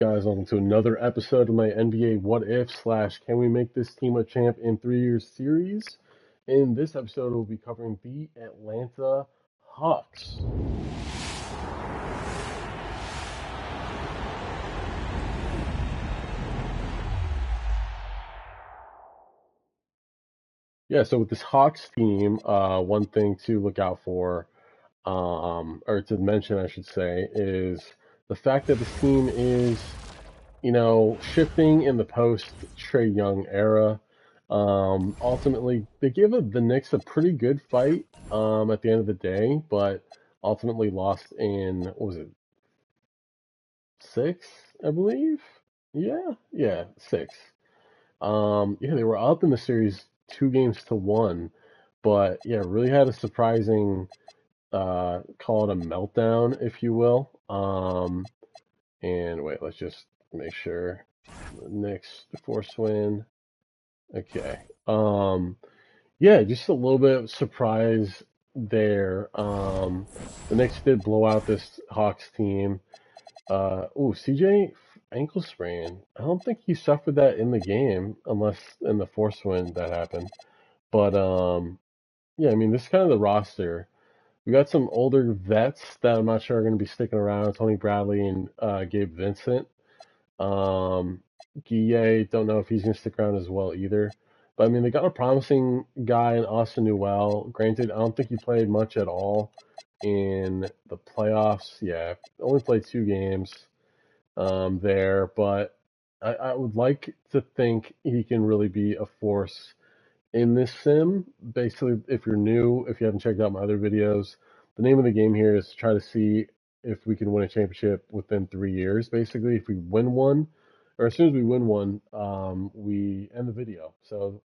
Guys, welcome to another episode of my NBA What If slash Can We Make This Team a Champ in 3 Years series. In this episode, we'll be covering the Atlanta Hawks. Yeah, so with this Hawks team, one thing to look out for, or to mention, I should say, is the fact that this team is shifting in the post Trey Young era. Ultimately, they gave the Knicks a pretty good fight at the end of the day, but ultimately lost in, what was it, six, I believe? Yeah, six. Yeah, they were up in the series 2 games to 1, but yeah, really had a surprising, call it a meltdown, if you will. And wait, let's just make sure. Knicks, the force win. Okay. Yeah, just a little bit of surprise there. The Knicks did blow out this Hawks team. CJ ankle sprain. I don't think he suffered that in the game, unless in the force win that happened. But yeah, I mean, this is kind of the roster. We got some older vets that I'm not sure are going to be sticking around. Tony Bradley and Gabe Vincent. Guille, don't know if he's going to stick around as well either. But I mean, they got a promising guy in Austin Newell. Granted, I don't think he played much at all in the playoffs. Yeah, only played 2 games there. But I would like to think he can really be a force in this sim. Basically, if you're new, if you haven't checked out my other videos, the name of the game here is to try to see if we can win a championship within 3 years. Basically, if we win one, or as soon as we win one, we end the video. So,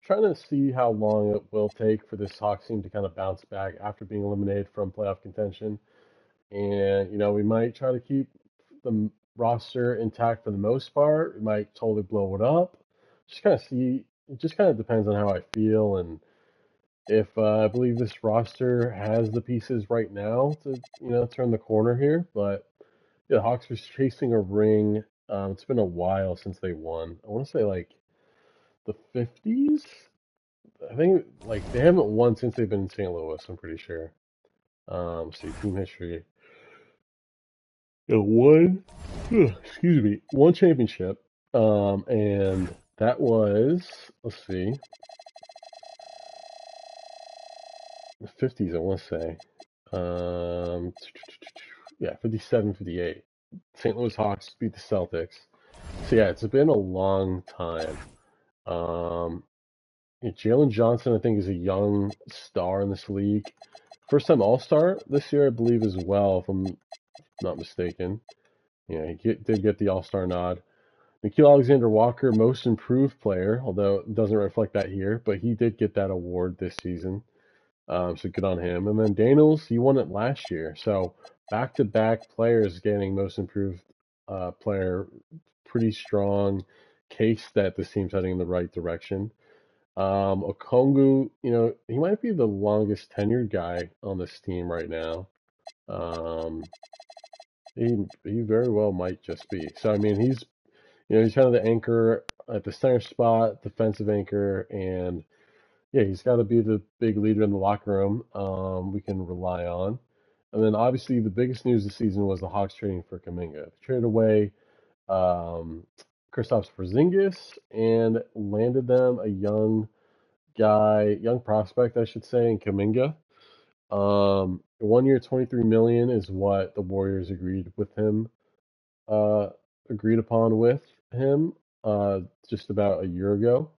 trying to see how long it will take for this Hawks team to kind of bounce back after being eliminated from playoff contention. And, we might try to keep the roster intact for the most part. We might totally blow it up. Just kind of see. It just kind of depends on how I feel and if I believe this roster has the pieces right now to, turn the corner here. But yeah, the Hawks are chasing a ring. It's been a while since they won. I want to say like the 50s. I think like they haven't won since they've been in St. Louis. I'm pretty sure. See team history. One, excuse me, one championship. And that was, let's see, the 50s, I want to say. Um, yeah, 57, 58. St. Louis Hawks beat the Celtics. So yeah, it's been a long time. Um, yeah, Jalen Johnson, I think, is a young star in this league. First time All Star this year, I believe, as well, if I'm not mistaken. Yeah, did get the All Star nod. Nikhil Alexander Walker, Most Improved Player, although it doesn't reflect that here, but he did get that award this season. So good on him. And then Daniels, he won it last year. So back-to-back players getting Most Improved Player. Pretty strong case that this team's heading in the right direction. Okongu, he might be the longest tenured guy on this team right now. Um, he very well might just be. So I mean, he's kind of the anchor at the center spot, defensive anchor, and yeah, he's got to be the big leader in the locker room we can rely on. And then obviously the biggest news this season was the Hawks trading for Kuminga. They traded away um, Kristaps Porzingis and landed them a young guy, young prospect, I should say, in Kuminga. 1 year, 23 million is what the Warriors uh, agreed upon with him just about a year ago.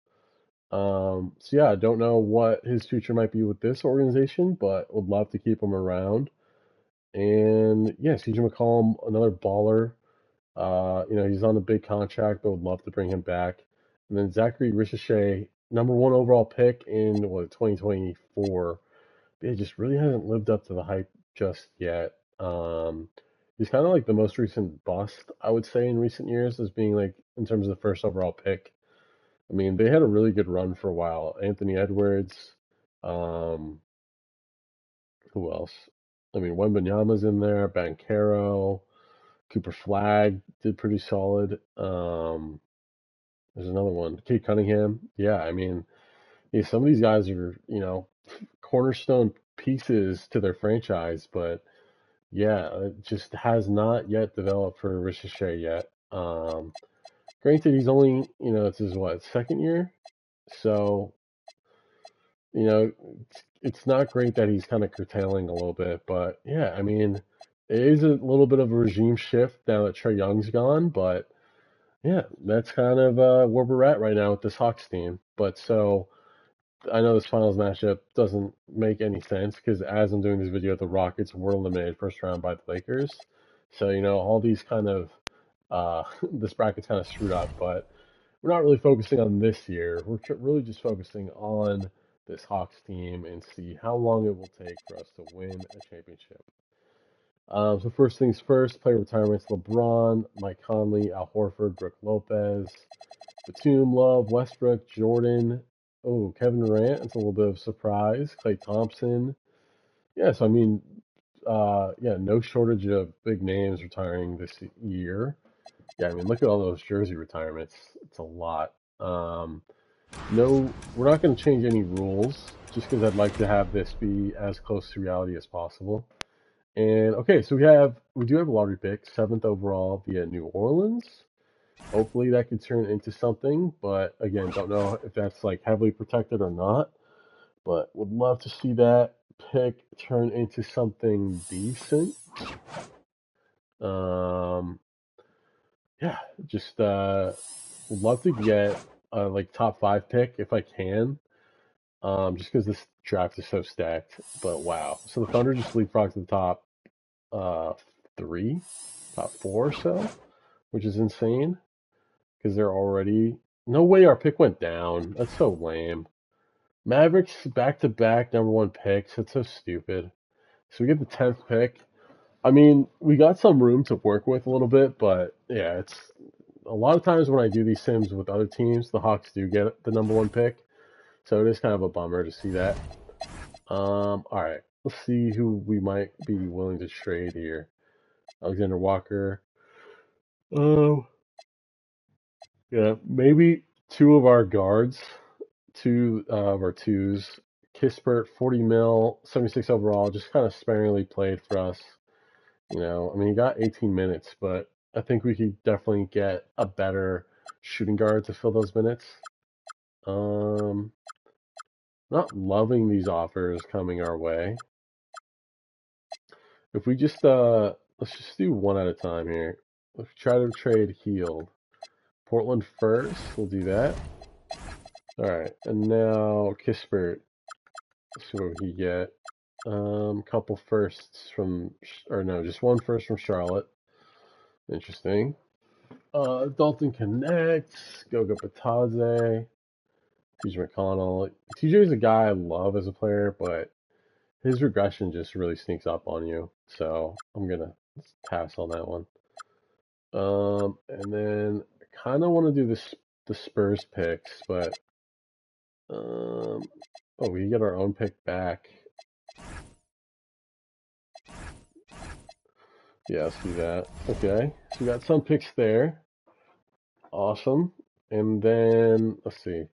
So yeah, I don't know what his future might be with this organization, but would love to keep him around. And yeah, CJ McCollum, another baller. He's on a big contract, but would love to bring him back. And then Zachary Ricochet, #1 overall pick in 2024. It just really hasn't lived up to the hype just yet. He's kind of like the most recent bust, I would say, in recent years, as being like in terms of the first overall pick. I mean, they had a really good run for a while. Anthony Edwards, um, who else? I mean, Wembanyama's in there, Bankero, Cooper Flag did pretty solid. There's another one, Kate Cunningham. Yeah, I mean, yeah, some of these guys are, cornerstone pieces to their franchise, but yeah, it just has not yet developed for Ricochet yet. Granted, he's only, it's his what, second year? So, you know, it's not great that he's kind of curtailing a little bit, but yeah, I mean, it is a little bit of a regime shift now that Trae Young's gone, but yeah, that's kind of where we're at right now with this Hawks team. But so I know this finals matchup doesn't make any sense because as I'm doing this video, the Rockets were eliminated first round by the Lakers. So, all these kind of this bracket's kind of screwed up, but we're not really focusing on this year. We're really just focusing on this Hawks team and see how long it will take for us to win a championship. So first things first, player retirements: LeBron, Mike Conley, Al Horford, Brook Lopez, Batum, Love, Westbrook, Jordan. Oh, Kevin Durant. It's a little bit of a surprise. Klay Thompson. Yeah, so I mean, yeah, no shortage of big names retiring this year. Yeah, I mean, look at all those jersey retirements. It's a lot. No, we're not going to change any rules just because I'd like to have this be as close to reality as possible. And okay, so we do have a lottery pick, seventh overall via New Orleans. Hopefully that could turn into something, but again, don't know if that's like heavily protected or not. But would love to see that pick turn into something decent. Um, yeah, just would love to get a like top 5 pick if I can. Just because this draft is so stacked. But wow, so the Thunder just leapfrogged to the top uh 3, top 4 or so, which is insane because they're already. No way our pick went down. That's so lame. Mavericks back to back number 1 picks. That's so stupid. So we get the 10th pick. I mean, we got some room to work with a little bit, but yeah, it's a lot of times when I do these sims with other teams, the Hawks do get the number 1 pick. So it is kind of a bummer to see that. All right, let's see who we might be willing to trade here. Alexander Walker. Oh, yeah, maybe 2 of our guards, 2 of our twos. Kispert, 40 mil, 76 overall, just kind of sparingly played for us. I mean, he got 18 minutes, but I think we could definitely get a better shooting guard to fill those minutes. Not loving these offers coming our way. If we just let's just do one at a time here. Let's try to trade Healed. Portland first, we'll do that. Alright, and now Kispert. Let's see what we get. Couple firsts from, or no, just 1 first from Charlotte. Interesting. Dalton Connect, Goga Batadze, TJ McConnell. TJ is a guy I love as a player, but his regression just really sneaks up on you. So I'm gonna pass on that one. And then I kind of want to do the Spurs picks, but oh, we get our own pick back. Yeah, let's do that. Okay, so we got some picks there. Awesome. And then let's see.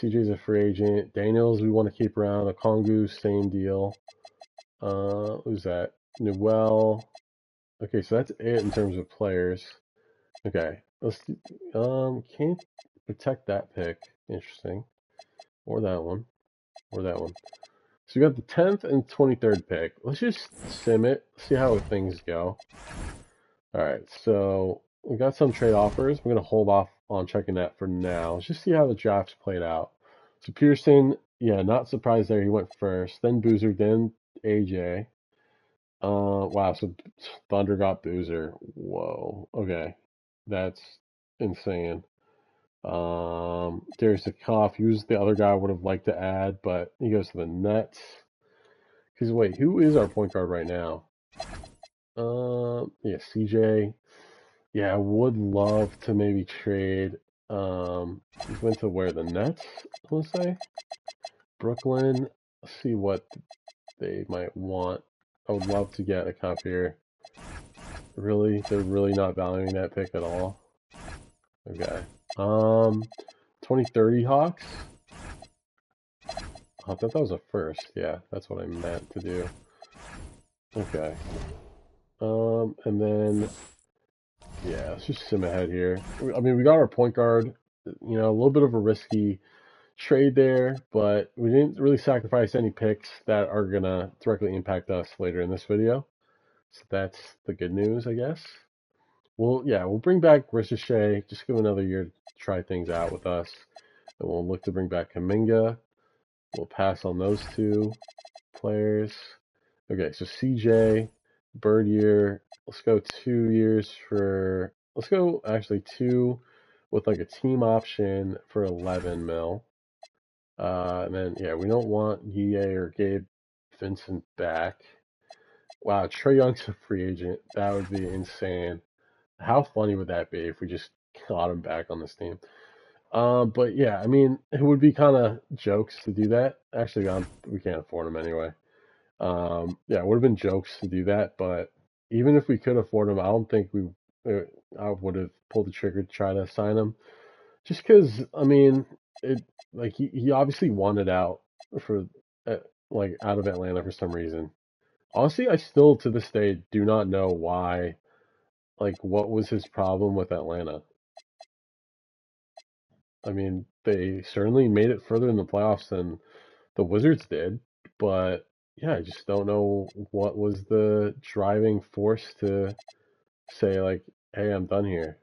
CJ's a free agent. Daniels, we want to keep around. Okongu, same deal. Who's that? Newell. Okay, so that's it in terms of players. Okay, let's can't protect that pick. Interesting. Or that one. Or that one. So we got the 10th and 23rd pick. Let's just sim it, see how things go. Alright, so we got some trade offers. We're going to hold off on checking that for now. Let's just see how the draft's played out. So Pearson, yeah, not surprised there. He went first. Then Boozer, then AJ. Wow, so Thunder got Boozer. Whoa, okay. That's insane. Darius Koff, he was the other guy I would have liked to add, but he goes to the Nets. Because wait, who is our point guard right now? Yeah, CJ. Yeah, I would love to maybe trade. He went to where, the Nets, I want to say. Brooklyn. Let's see what they might want. I would love to get a cop here. Really? They're really not valuing that pick at all? Okay. 2030 Hawks? I thought that was a first. Yeah, that's what I meant to do. Okay. And then, yeah, let's just sim ahead here. I mean, we got our point guard, you know, a little bit of a risky trade there, but we didn't really sacrifice any picks that are gonna directly impact us later in this video. So that's the good news, I guess. Well, yeah, we'll bring back Ricochet. Just give another year to try things out with us. And we'll look to bring back Kaminga. We'll pass on those two players. Okay, so CJ, Bird year. Let's go 2 years for. Let's go actually two with like a team option for 11 mil. And then yeah, we don't want Yee or Gabe Vincent back. Wow, Trae Young's a free agent. That would be insane. How funny would that be if we just got him back on this team? But yeah, I mean, it would be kind of jokes to do that. Actually, we can't afford him anyway. Yeah, it would have been jokes to do that, but even if we could afford him, I don't think I would have pulled the trigger to try to sign him. Just because, I mean, it like he obviously wanted out for uh, like out of Atlanta for some reason. Honestly, I still to this day do not know why. Like, what was his problem with Atlanta? I mean, they certainly made it further in the playoffs than the Wizards did, but yeah, I just don't know what was the driving force to say like, "Hey, I'm done here."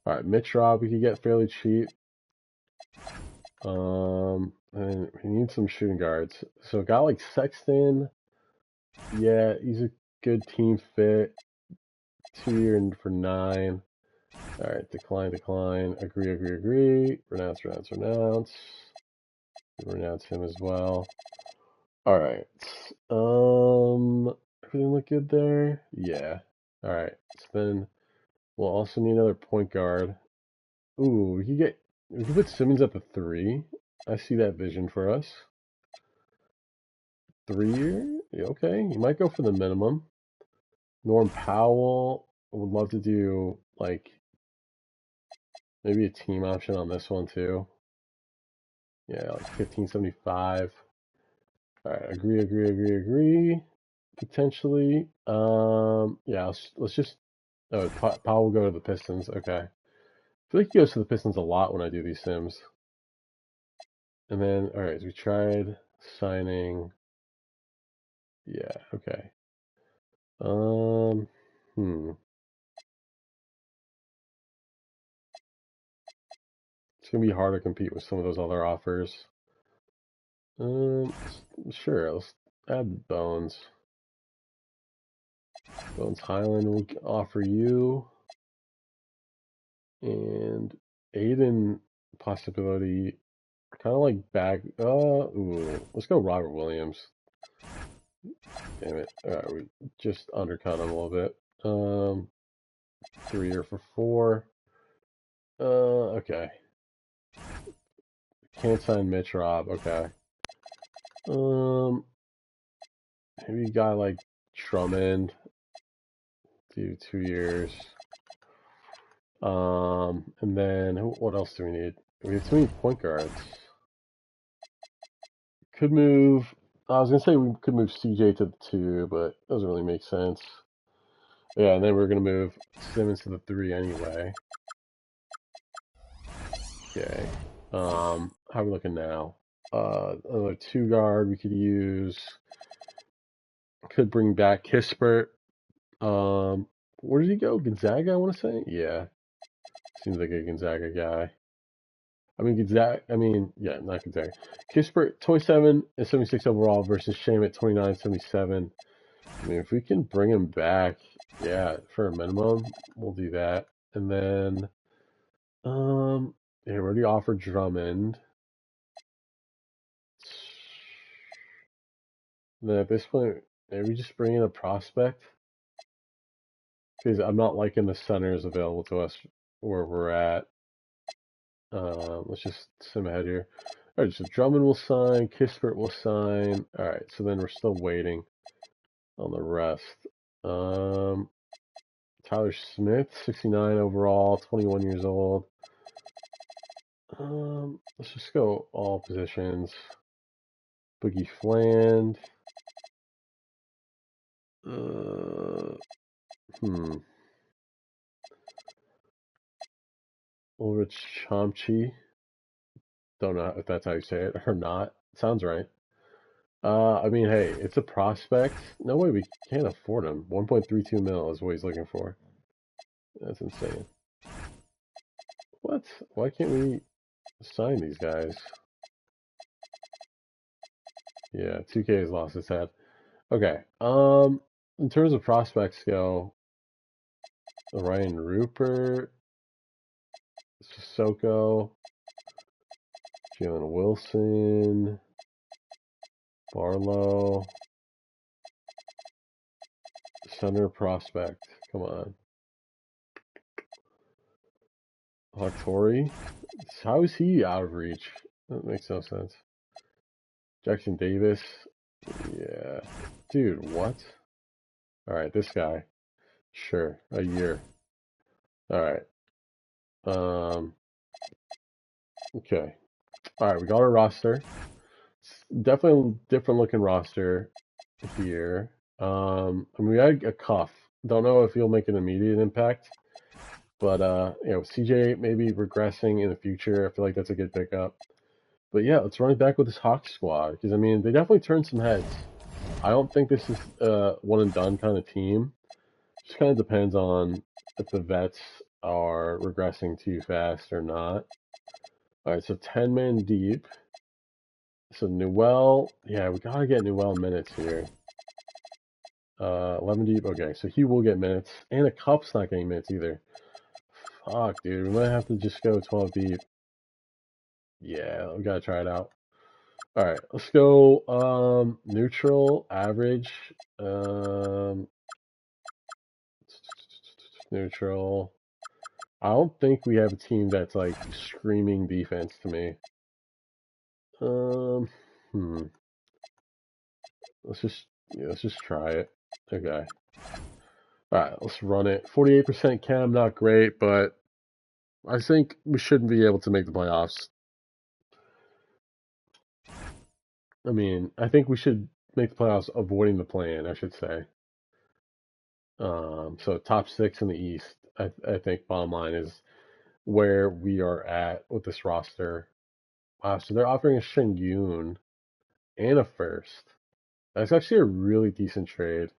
All right, Mitch Rob we could get fairly cheap. And we need some shooting guards. So a guy like Sexton, yeah, he's a good team fit. 2 year and for 9. All right, decline, decline. Agree, agree, agree. Renounce, renounce, renounce. Renounce him as well. All right. Everything look good there? Yeah. All right. So then we'll also need another point guard. Ooh, we could put Simmons at the 3. I see that vision for us. 3 year? Yeah, okay. You might go for the minimum. Norm Powell, I would love to do like maybe a team option on this one too. Yeah, like 1575. All right, agree, agree, agree, agree. Potentially. Yeah, let's just. Oh, Powell will go to the Pistons. Okay. I feel like he goes to the Pistons a lot when I do these sims. And then, all right, so we tried signing. Yeah, okay. Um, hmm. It's gonna be hard to compete with some of those other offers. Sure. Let's add Bones. Bones Highland will offer you, and Aiden possibility. Kind of like back. Ooh, let's go Robert Williams. Damn it. All right, we just undercut him a little bit. 3 year for 4. Okay. Can't sign Mitch Rob. Okay. Um, maybe a guy like Drummond. Do 2 years. And then what else do we need? We have too many point guards. Could move. I was gonna say we could move CJ to the 2, but it doesn't really make sense. Yeah, and then we're gonna move Simmons to the 3 anyway. Okay. How are we looking now? Another 2 guard we could use. Could bring back Kispert. Where did he go? Gonzaga, I want to say. Yeah, seems like a Gonzaga guy. I mean Gonzaga. I mean, yeah, not Gonzaga. Kispert, 27 and 76 overall versus Shame at 29, 77. I mean, if we can bring him back, yeah, for a minimum, we'll do that. And then, yeah, we already offered Drummond. Then at this point, maybe just bring in a prospect. Because I'm not liking the centers available to us where we're at. Let's just sim ahead here. Alright, so Drummond will sign, Kispert will sign. Alright, so then we're still waiting on the rest. Tyler Smith, 69 overall, 21 years old. Let's just go all positions. Boogie Fland. Ulrich Chomchi. Don't know if that's how you say it or not. Sounds right. I mean, hey, it's a prospect. No way we can't afford him. 1.32 mil is what he's looking for. That's insane. What? Why can't we sign these guys? Yeah, 2K has lost its head. Okay. In terms of prospects go, Ryan Rupert, Sissoko, Jalen Wilson, Barlow, center prospect. Come on. Hattori? How is he out of reach? That makes no sense. Jackson Davis. Yeah. Dude, what? Alright, this guy. Sure. A year. Alright. Okay. Alright, we got our roster. It's definitely a different looking roster here. I mean, we had a cuff. Don't know if he'll make an immediate impact. But CJ maybe regressing in the future. I feel like that's a good pickup. But yeah, let's run it back with this Hawks squad because I mean they definitely turned some heads. I don't think this is a one and done kind of team. Just kind of depends on if the vets are regressing too fast or not. All right, so 10-man deep. So Newell, yeah, we gotta get Newell minutes here. 11 deep. Okay, so he will get minutes, and a cup's not getting minutes either. Fuck, dude, we might have to just go 12 deep. Yeah, we gotta try it out. All right, let's go neutral, average, neutral. I don't think we have a team that's like screaming defense to me. Um, hmm. Let's just try it. Okay. All right, let's run it. 48% cam, not great, but I think we shouldn't be able to make the playoffs. I mean, I think we should make the playoffs avoiding the play-in, I should say. So top 6 in the East, I think bottom line is where we are at with this roster. So they're offering a Shengun and a first. That's actually a really decent trade.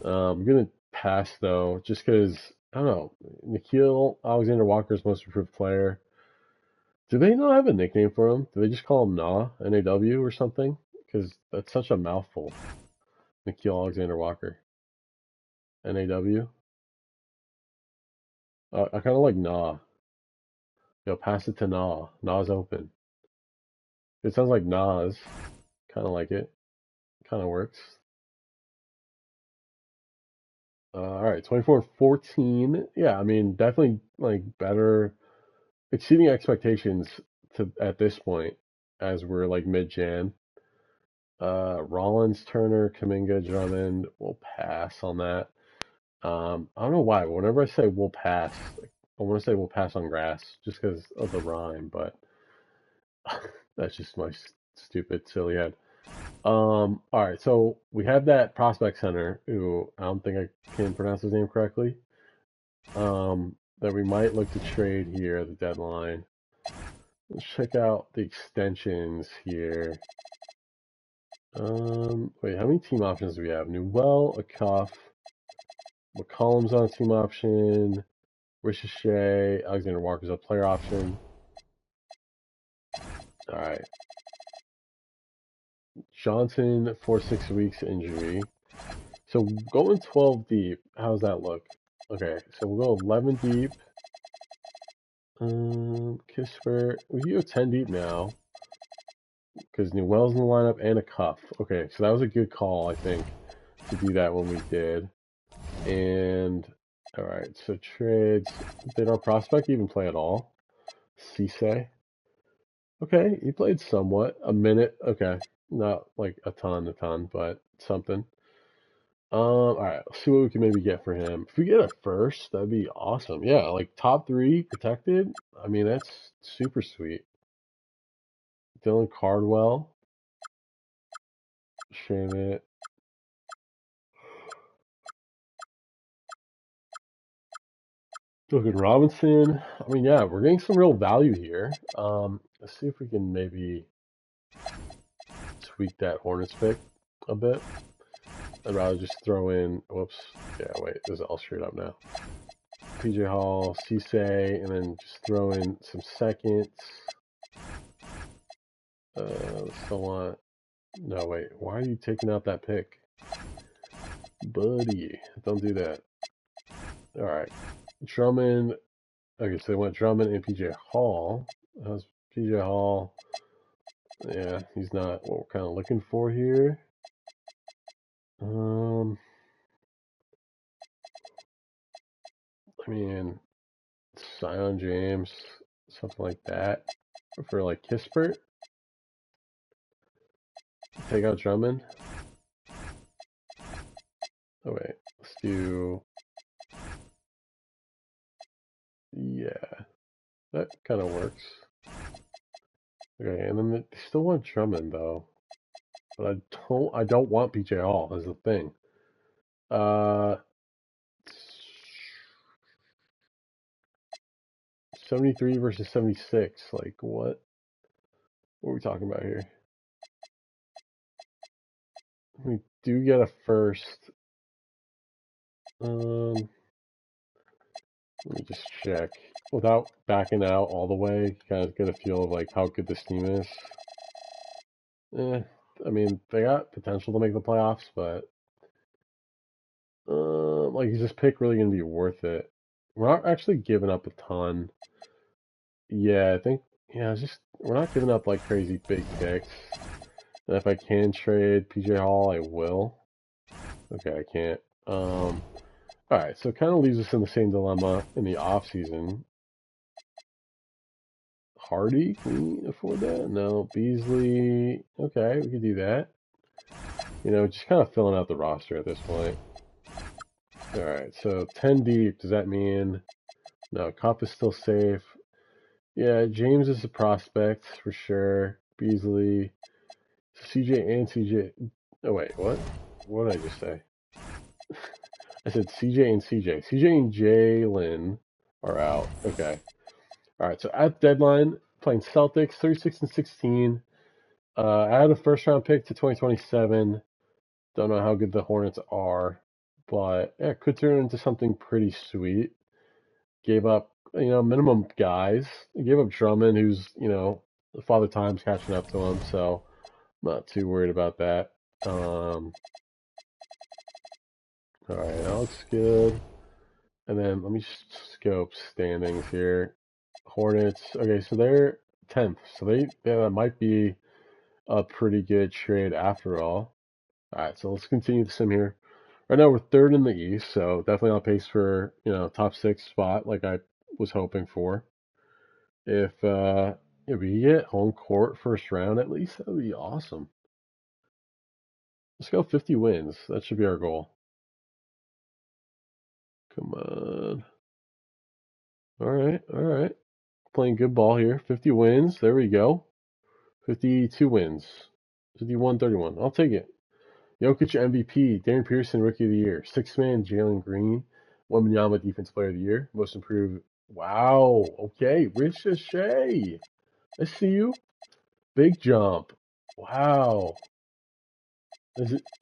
I'm gonna pass though, just because I don't know. Nikhil Alexander Walker's most improved player. Do they not have a nickname for him? Do they just call him Nah, N-A-W or something? Because that's such a mouthful. Nikhil Alexander Walker, N-A-W. I kind of like Nah. Yo, pass it to Nah. Nah's open. It sounds like Nas. Kind of like it. Kind of works. All right, 24-14. Yeah, I mean, definitely like better, exceeding expectations to at this point as we're like mid-Jan. Rollins, Turner, Kuminga, Drummond. We'll pass on that. I don't know why, but whenever I say we'll pass, like, I want to say we'll pass on grass just because of the rhyme, but that's just my stupid, silly head. All right, so we have that prospect center who I don't think I can pronounce his name correctly. That we might look to trade here at the deadline. Let's check out the extensions here. Wait, how many team options do we have? Newell, a cuff. McCollum's on a team option. Ricochet, Alexander Walker's a player option. All right. Johnson, 4-6 weeks injury. So going 12 deep, how's that look? Okay, so we'll go 11 deep. Kisper, we can go 10 deep now. Because Newell's in the lineup and a cuff. Okay, so that was a good call, I think, to do that when we did. And, alright, so trades. Did our prospect even play at all? Cisse? Okay, he played somewhat. A minute, okay. Not like a ton, but something. All right, let's see what we can maybe get for him. If we get a first, that'd be awesome. Yeah, like top 3 protected. I mean, that's super sweet. Dylan Cardwell, Shamit. Logan Robinson. I mean, yeah, we're getting some real value here. Let's see if we can maybe tweak that Hornets pick a bit. I'd rather just throw in, whoops, yeah, wait, this is all straight up now. PJ Hall, Cisse, and then just throw in some seconds. Still want, no, wait, why are you taking out that pick? Buddy, don't do that. All right, Drummond, okay, so they went Drummond and PJ Hall. How's PJ Hall? Yeah, he's not what we're kind of looking for here. I mean, Zion James, something like that. For like Kispert. Take out Drummond. Oh wait, let's do. Yeah, that kind of works. Okay, and then they still want Drummond though, but I don't want PJ Hall. Is the thing. Uh, 73 versus 76. Like what? What are we talking about here? We do get a first. Let me just check without backing out all the way. Kind of get a feel of like how good this team is. I mean they got potential to make the playoffs, but like is this pick really gonna be worth it? We're not actually giving up a ton. Yeah, I think yeah, it's just we're not giving up like crazy big picks. And if I can trade PJ Hall, I will. Okay, I can't. Alright, so it kind of leaves us in the same dilemma in the off season. Hardy, can we afford that? No. Beasley, okay, we could do that. You know, just kind of filling out the roster at this point. Alright, so 10 deep, does that mean no, Cup is still safe? Yeah, James is a prospect for sure. Beasley, CJ and CJ. Oh wait, what? What did I just say? I said CJ and CJ. CJ and Jalen are out. Okay. All right. So at deadline, playing Celtics, 36 and 16. I had a first round pick to 2027. Don't know how good the Hornets are, but yeah, it could turn into something pretty sweet. Gave up, minimum guys. Gave up Drummond, who's, Father Time's catching up to him, so I'm not too worried about that. All right, that looks good. And then let me scope standings here. Hornets. Okay, so they're 10th, so that might be a pretty good trade after all. All right, so let's continue the sim here. Right now we're third in the East, so definitely on pace for top 6 spot like I was hoping for. If we get home court first round at least, that would be awesome. Let's go 50 wins. That should be our goal. Come on. All right, all right. Playing good ball here. 50 wins. There we go. 52 wins. 51-31. I'll take it. Jokic MVP. Darren Pearson Rookie of the Year. Sixth man Jalen Green. Wembanyama Defensive Player of the Year. Most Improved. Wow. Okay. Rich Shea. I see you. Big jump. Wow.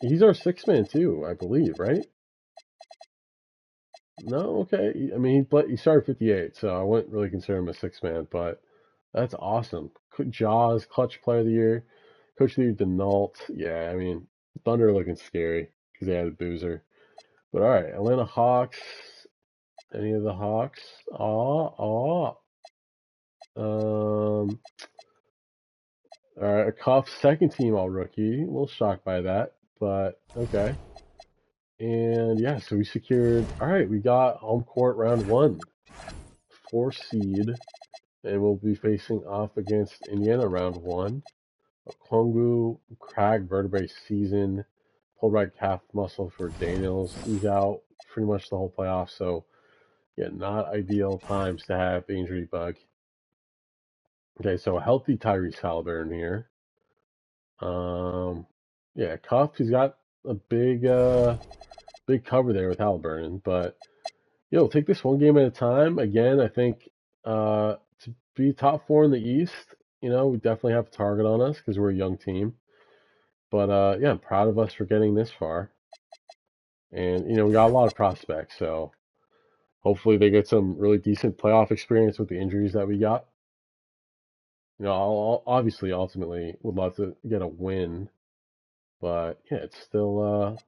He's our sixth man too, I believe, right? No, okay. I mean, he started 58, so I wouldn't really consider him a sixth man, but that's awesome. Jaws, Clutch Player of the Year, Coach of the Year, Denault. Yeah, I mean, Thunder looking scary because they had a Boozer. But all right, Atlanta Hawks. Any of the Hawks? Um. All right, a Cuff second team all rookie. A little shocked by that, but okay. And yeah, so we secured. All right, we got home court round 1, 4 seed, and we'll be facing off against Indiana round 1. Okongwu, Crag vertebrae season, pulled right calf muscle for Daniels. He's out pretty much the whole playoff. So yeah, not ideal times to have the injury bug. Okay, so a healthy Tyrese Halliburton here. Yeah, cuff. He's got a big cover there with Halliburton, but we'll take this one game at a time. Again, I think to be top 4 in the East, we definitely have a target on us because we're a young team. But yeah, I'm proud of us for getting this far. And we got a lot of prospects, so hopefully they get some really decent playoff experience with the injuries that we got. I'll obviously ultimately would love to get a win, but yeah, it's still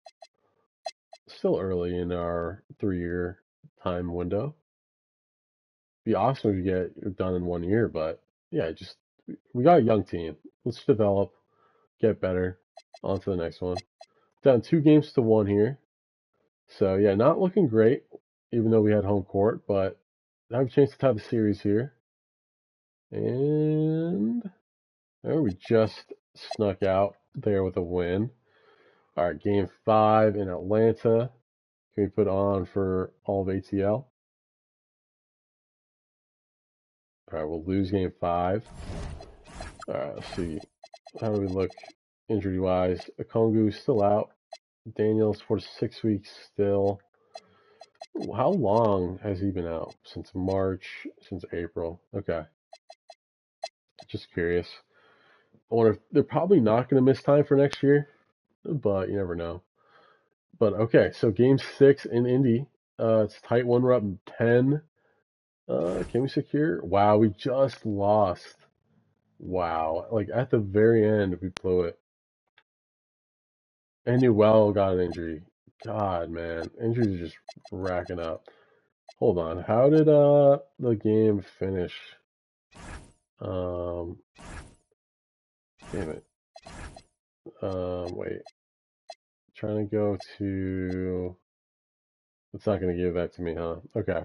early in our 3-year time window. Be awesome if you get it done in 1 year, but yeah, just we got a young team. Let's develop, get better. On to the next one. Down 2-1 here. So yeah, not looking great, even though we had home court, but I have a chance to tie the series here. And there we just snuck out there with a win. All right, game 5 in Atlanta. Can we put on for all of ATL? All right, we'll lose game 5. All right, let's see. How do we look injury-wise? Okongu's still out. Daniels for 6 weeks still. How long has he been out? Since March, since April. Okay. Just curious. I wonder if they're probably not going to miss time for next year, but you never know. But okay, so game 6 in Indy. It's tight one. We're up 10. Can we secure? Wow, we just lost. Wow. Like at the very end, we blew it. And Newell got an injury. God, man. Injuries are just racking up. Hold on. How did the game finish? Um Damn it. Wait. Trying to go to. It's not going to give that to me, huh? Okay.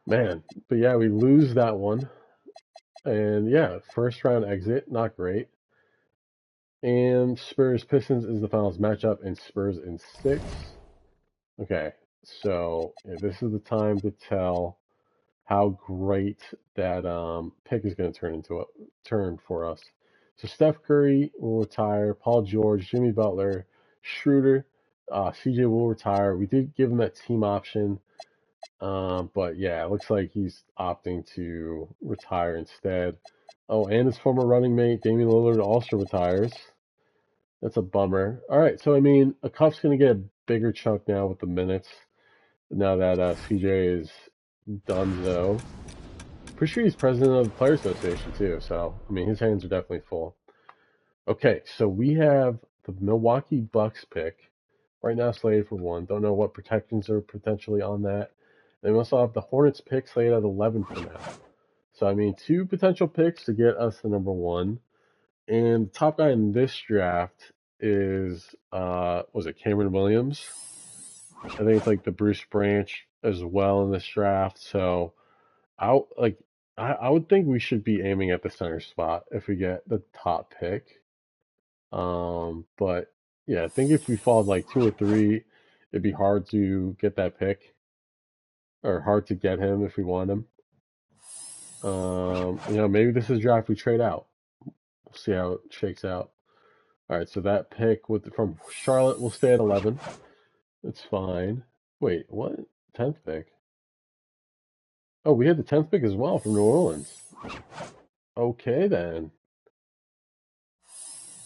Man. But yeah, we lose that one. And yeah, first round exit. Not great. And Spurs Pistons is the finals matchup, and Spurs in 6. Okay. So yeah, this is the time to tell how great that pick is going to turn for us. So Steph Curry will retire, Paul George, Jimmy Butler, Schroeder, CJ will retire. We did give him that team option, but yeah, it looks like he's opting to retire instead. Oh, and his former running mate Damian Lillard also retires. That's a bummer. All right, so I mean, a Cuff's going to get a bigger chunk now with the minutes. Now that CJ is done, though. Pretty sure he's president of the Players Association too, so I mean his hands are definitely full. Okay, so we have the Milwaukee Bucks pick right now slated for 1. Don't know what protections are potentially on that. Then we also have the Hornets pick slated at 11 for now. So I mean 2 potential picks to get us the number 1. And the top guy in this draft is was it Cameron Williams? I think it's like the Bruce Branch as well in this draft. So I like I would think we should be aiming at the center spot if we get the top pick. But yeah, I think if we fall like 2 or 3, it'd be hard to get that pick or hard to get him if we want him. Maybe this is a draft we trade out. We'll see how it shakes out. All right, so that pick from Charlotte will stay at 11. It's fine. Wait, what? 10th pick? Oh, we had the 10th pick as well from New Orleans. Okay, then.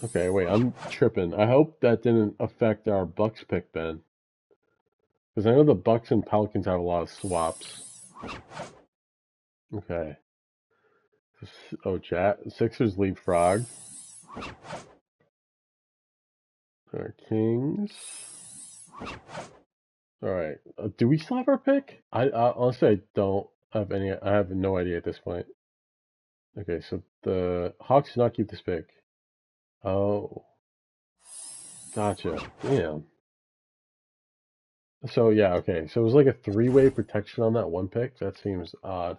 Okay, wait, I'm tripping. I hope that didn't affect our Bucks pick then. Because I know the Bucks and Pelicans have a lot of swaps. Okay. Oh, chat. Sixers leapfrog. Our Kings. Alright. Do we still have our pick? I honestly, I don't have any. I have no idea at this point. Okay, so the Hawks do not keep this pick. Oh. Gotcha. Damn. So yeah, okay. So it was like a 3-way protection on that one pick. That seems odd.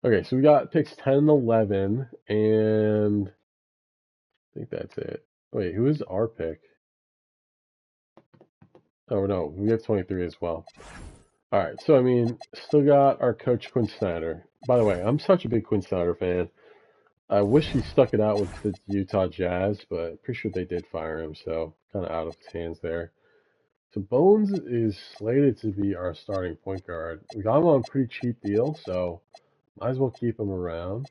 Okay, so we got picks 10 and 11, and I think that's it. Wait, who is our pick? Oh no, we have 23 as well. All right, so I mean, still got our coach Quinn Snyder. By the way, I'm such a big Quinn Snyder fan. I wish he stuck it out with the Utah Jazz, but pretty sure they did fire him, so kind of out of his hands there. So Bones is slated to be our starting point guard. We got him on a pretty cheap deal, so might as well keep him around.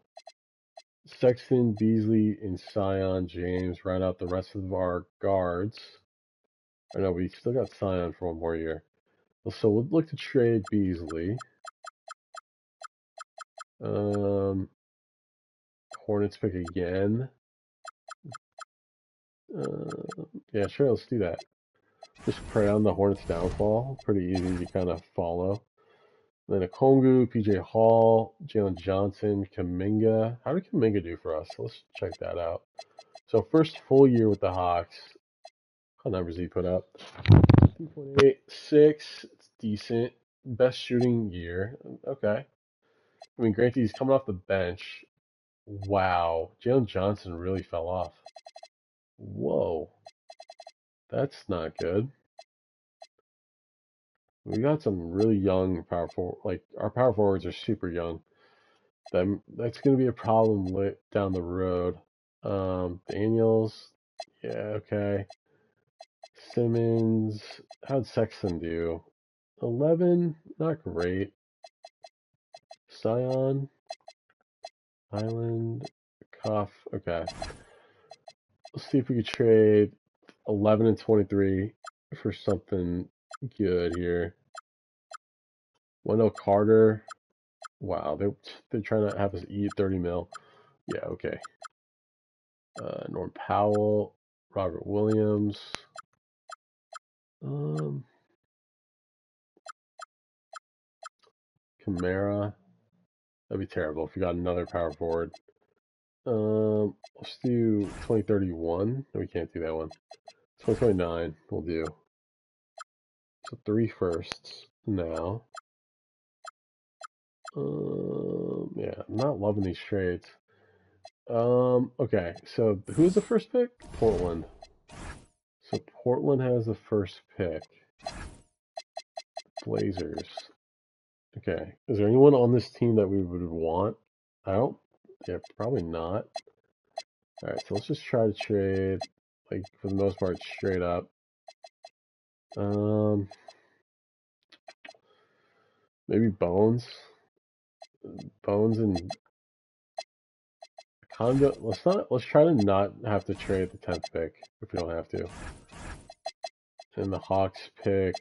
Sexton, Beasley, and Sion James round out the rest of our guards. I know we still got Sion for one more year. So we'll look to trade Beasley. Hornets pick again. Yeah, sure, let's do that. Just prey on the Hornets' downfall. Pretty easy to kind of follow. Then a Kongu, PJ Hall, Jalen Johnson, Kaminga. How did Kaminga do for us? Let's check that out. So first full year with the Hawks. What numbers did he put up? 2.86. It's decent. Best shooting year. Okay. I mean, granted, he's coming off the bench. Wow. Jalen Johnson really fell off. Whoa. That's not good. We got some really young power forward. Like, our power forwards are super young. That's going to be a problem down the road. Daniels. Yeah, okay. Simmons. How'd Sexton do? 11. Not great. Sion. Island. Cuff. Okay. Let's see if we could trade 11 and 23 for something good here. Wendell Carter. Wow, they're trying to have us eat 30 mil. Yeah, okay. Norm Powell, Robert Williams. Kamara. That'd be terrible if we got another power forward. Let's do 2031. No, we can't do that one. 2029 we'll do. So 3 firsts now. Yeah, I'm not loving these trades. Okay, so who's the first pick? Portland. So Portland has the first pick. Blazers. Okay, is there anyone on this team that we would want? I don't. Yeah, probably not. All right, so let's just try to trade, like for the most part, straight up. Maybe Bones. Bones and Congo. Let's try to not have to trade the 10th pick if we don't have to. And the Hawks pick.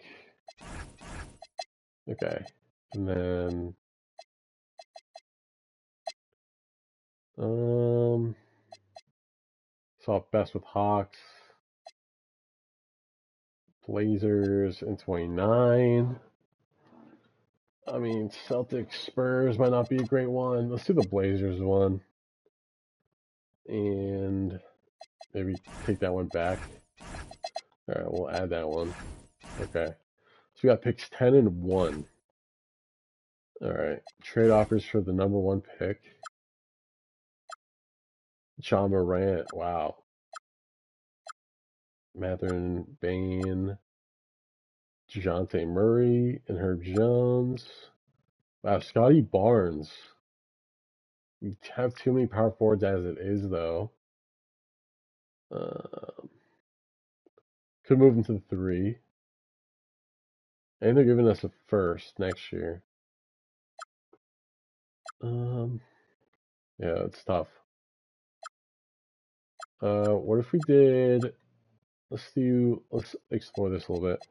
Okay. And then so best with Hawks. Blazers in 29. I mean, Celtics Spurs might not be a great one. Let's do the Blazers one. And maybe take that one back. All right, we'll add that one. Okay. So we got picks 10 and 1. All right. Trade offers for the number 1 pick. John Morant. Wow. Matherin, Bane, DeJounte Murray, and Herb Jones. Wow, Scotty Barnes. We have too many power forwards as it is, though. Could move into the 3. And they're giving us a first next year. Yeah, it's tough. What if we did? Let's explore this a little bit.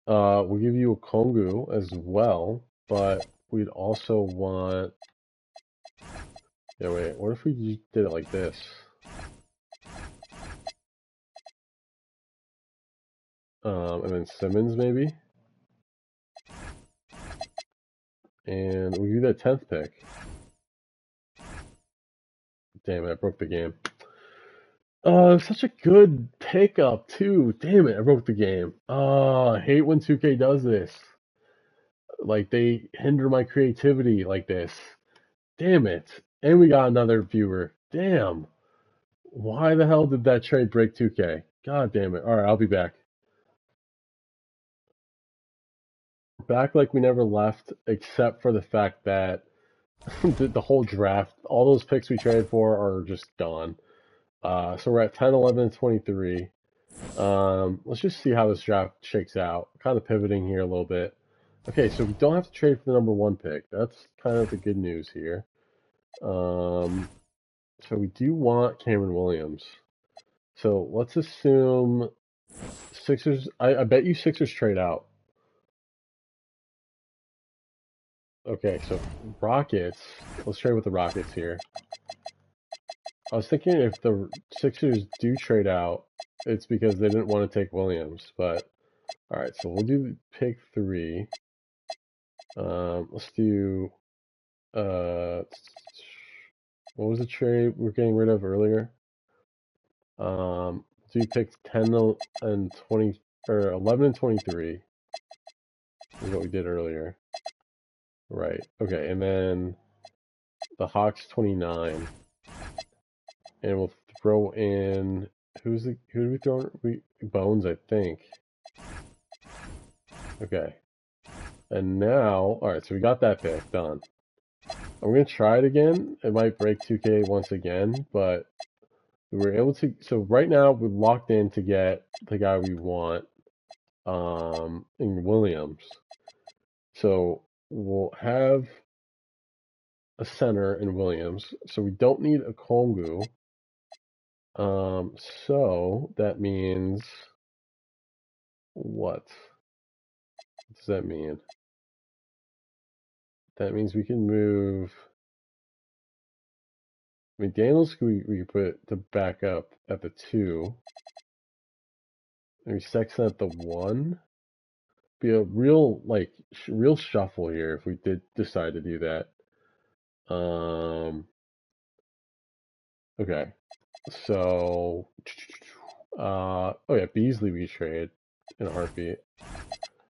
We'll give you a Kongu as well, but we'd also want. Yeah, wait. What if we did it like this? And then Simmons maybe, and we'll give you that 10th pick. Damn it! I broke the game. Such a good pickup too. Damn it! I broke the game. I hate when 2K does this. Like they hinder my creativity like this. Damn it. And we got another viewer. Damn. Why the hell did that trade break 2K? God damn it. Alright, I'll be back. back like we never left, except for the fact that the whole draft, all those picks we traded for are just gone. So we're at 10, 11, and 23. Let's just see how this draft shakes out. Kind of pivoting here a little bit. Okay, so we don't have to trade for the number 1 pick. That's kind of the good news here. So we do want Cameron Williams. So let's assume Sixers. I bet you Sixers trade out. Okay, so Rockets. Let's trade with the Rockets here. I was thinking if the Sixers do trade out, it's because they didn't want to take Williams. But all right, so we'll do pick 3. Let's do what was the trade we are getting rid of earlier? Do pick 10 and 20 or 11 and 23 is what we did earlier. Right. Okay, and then the Hawks 29. And we'll throw in who did we throw in? Bones, I think. Okay. And now, alright, so we got that pick done. I'm gonna try it again. It might break 2K once again, but we were able to. So right now we're locked in to get the guy we want, in Williams. So we'll have a center in Williams. So we don't need a Kongu. So that means what? What does that mean? That means we can move. I mean, Daniels we could put to back up at the 2. Maybe Sexton at the 1. Be a real real shuffle here if we did decide to do that. Okay. So oh yeah, Beasley we trade in a heartbeat.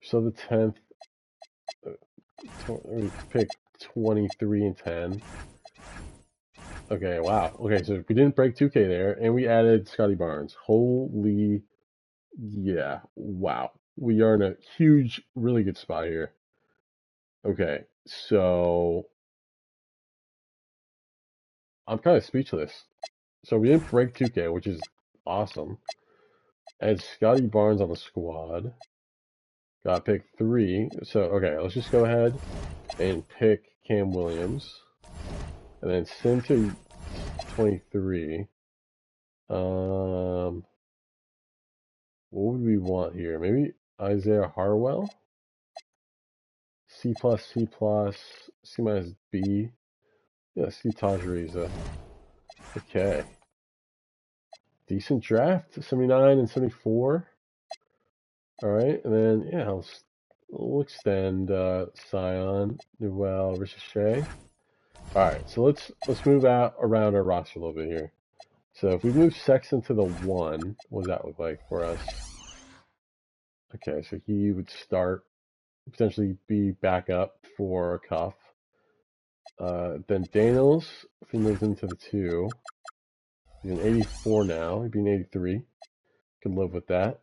So the 10th, we pick 23 and 10. Okay, wow. Okay, so we didn't break 2K there, and we added Scotty Barnes. Holy, yeah, wow. We are in a huge, really good spot here. Okay, so I'm kind of speechless. So we didn't break 2K, which is awesome. Add Scotty Barnes on the squad. Got pick 3. So, okay, let's just go ahead and pick Cam Williams. And then send to 23. What would we want here? Maybe Isaiah Harwell? C plus, C plus, C minus B. Yeah, C Tajariza. Okay. Decent draft. 79 and 74. Alright, and then, yeah, we'll extend Scion, Noel, Ricochet. Alright, so let's move out around our roster a little bit here. So if we move Sexton to the 1, what does that look like for us? Okay, so he would start, potentially be back up for a cuff. Then Daniels, if he moves into the 2, he's an 84 now. He'd be an 83. Could live with that.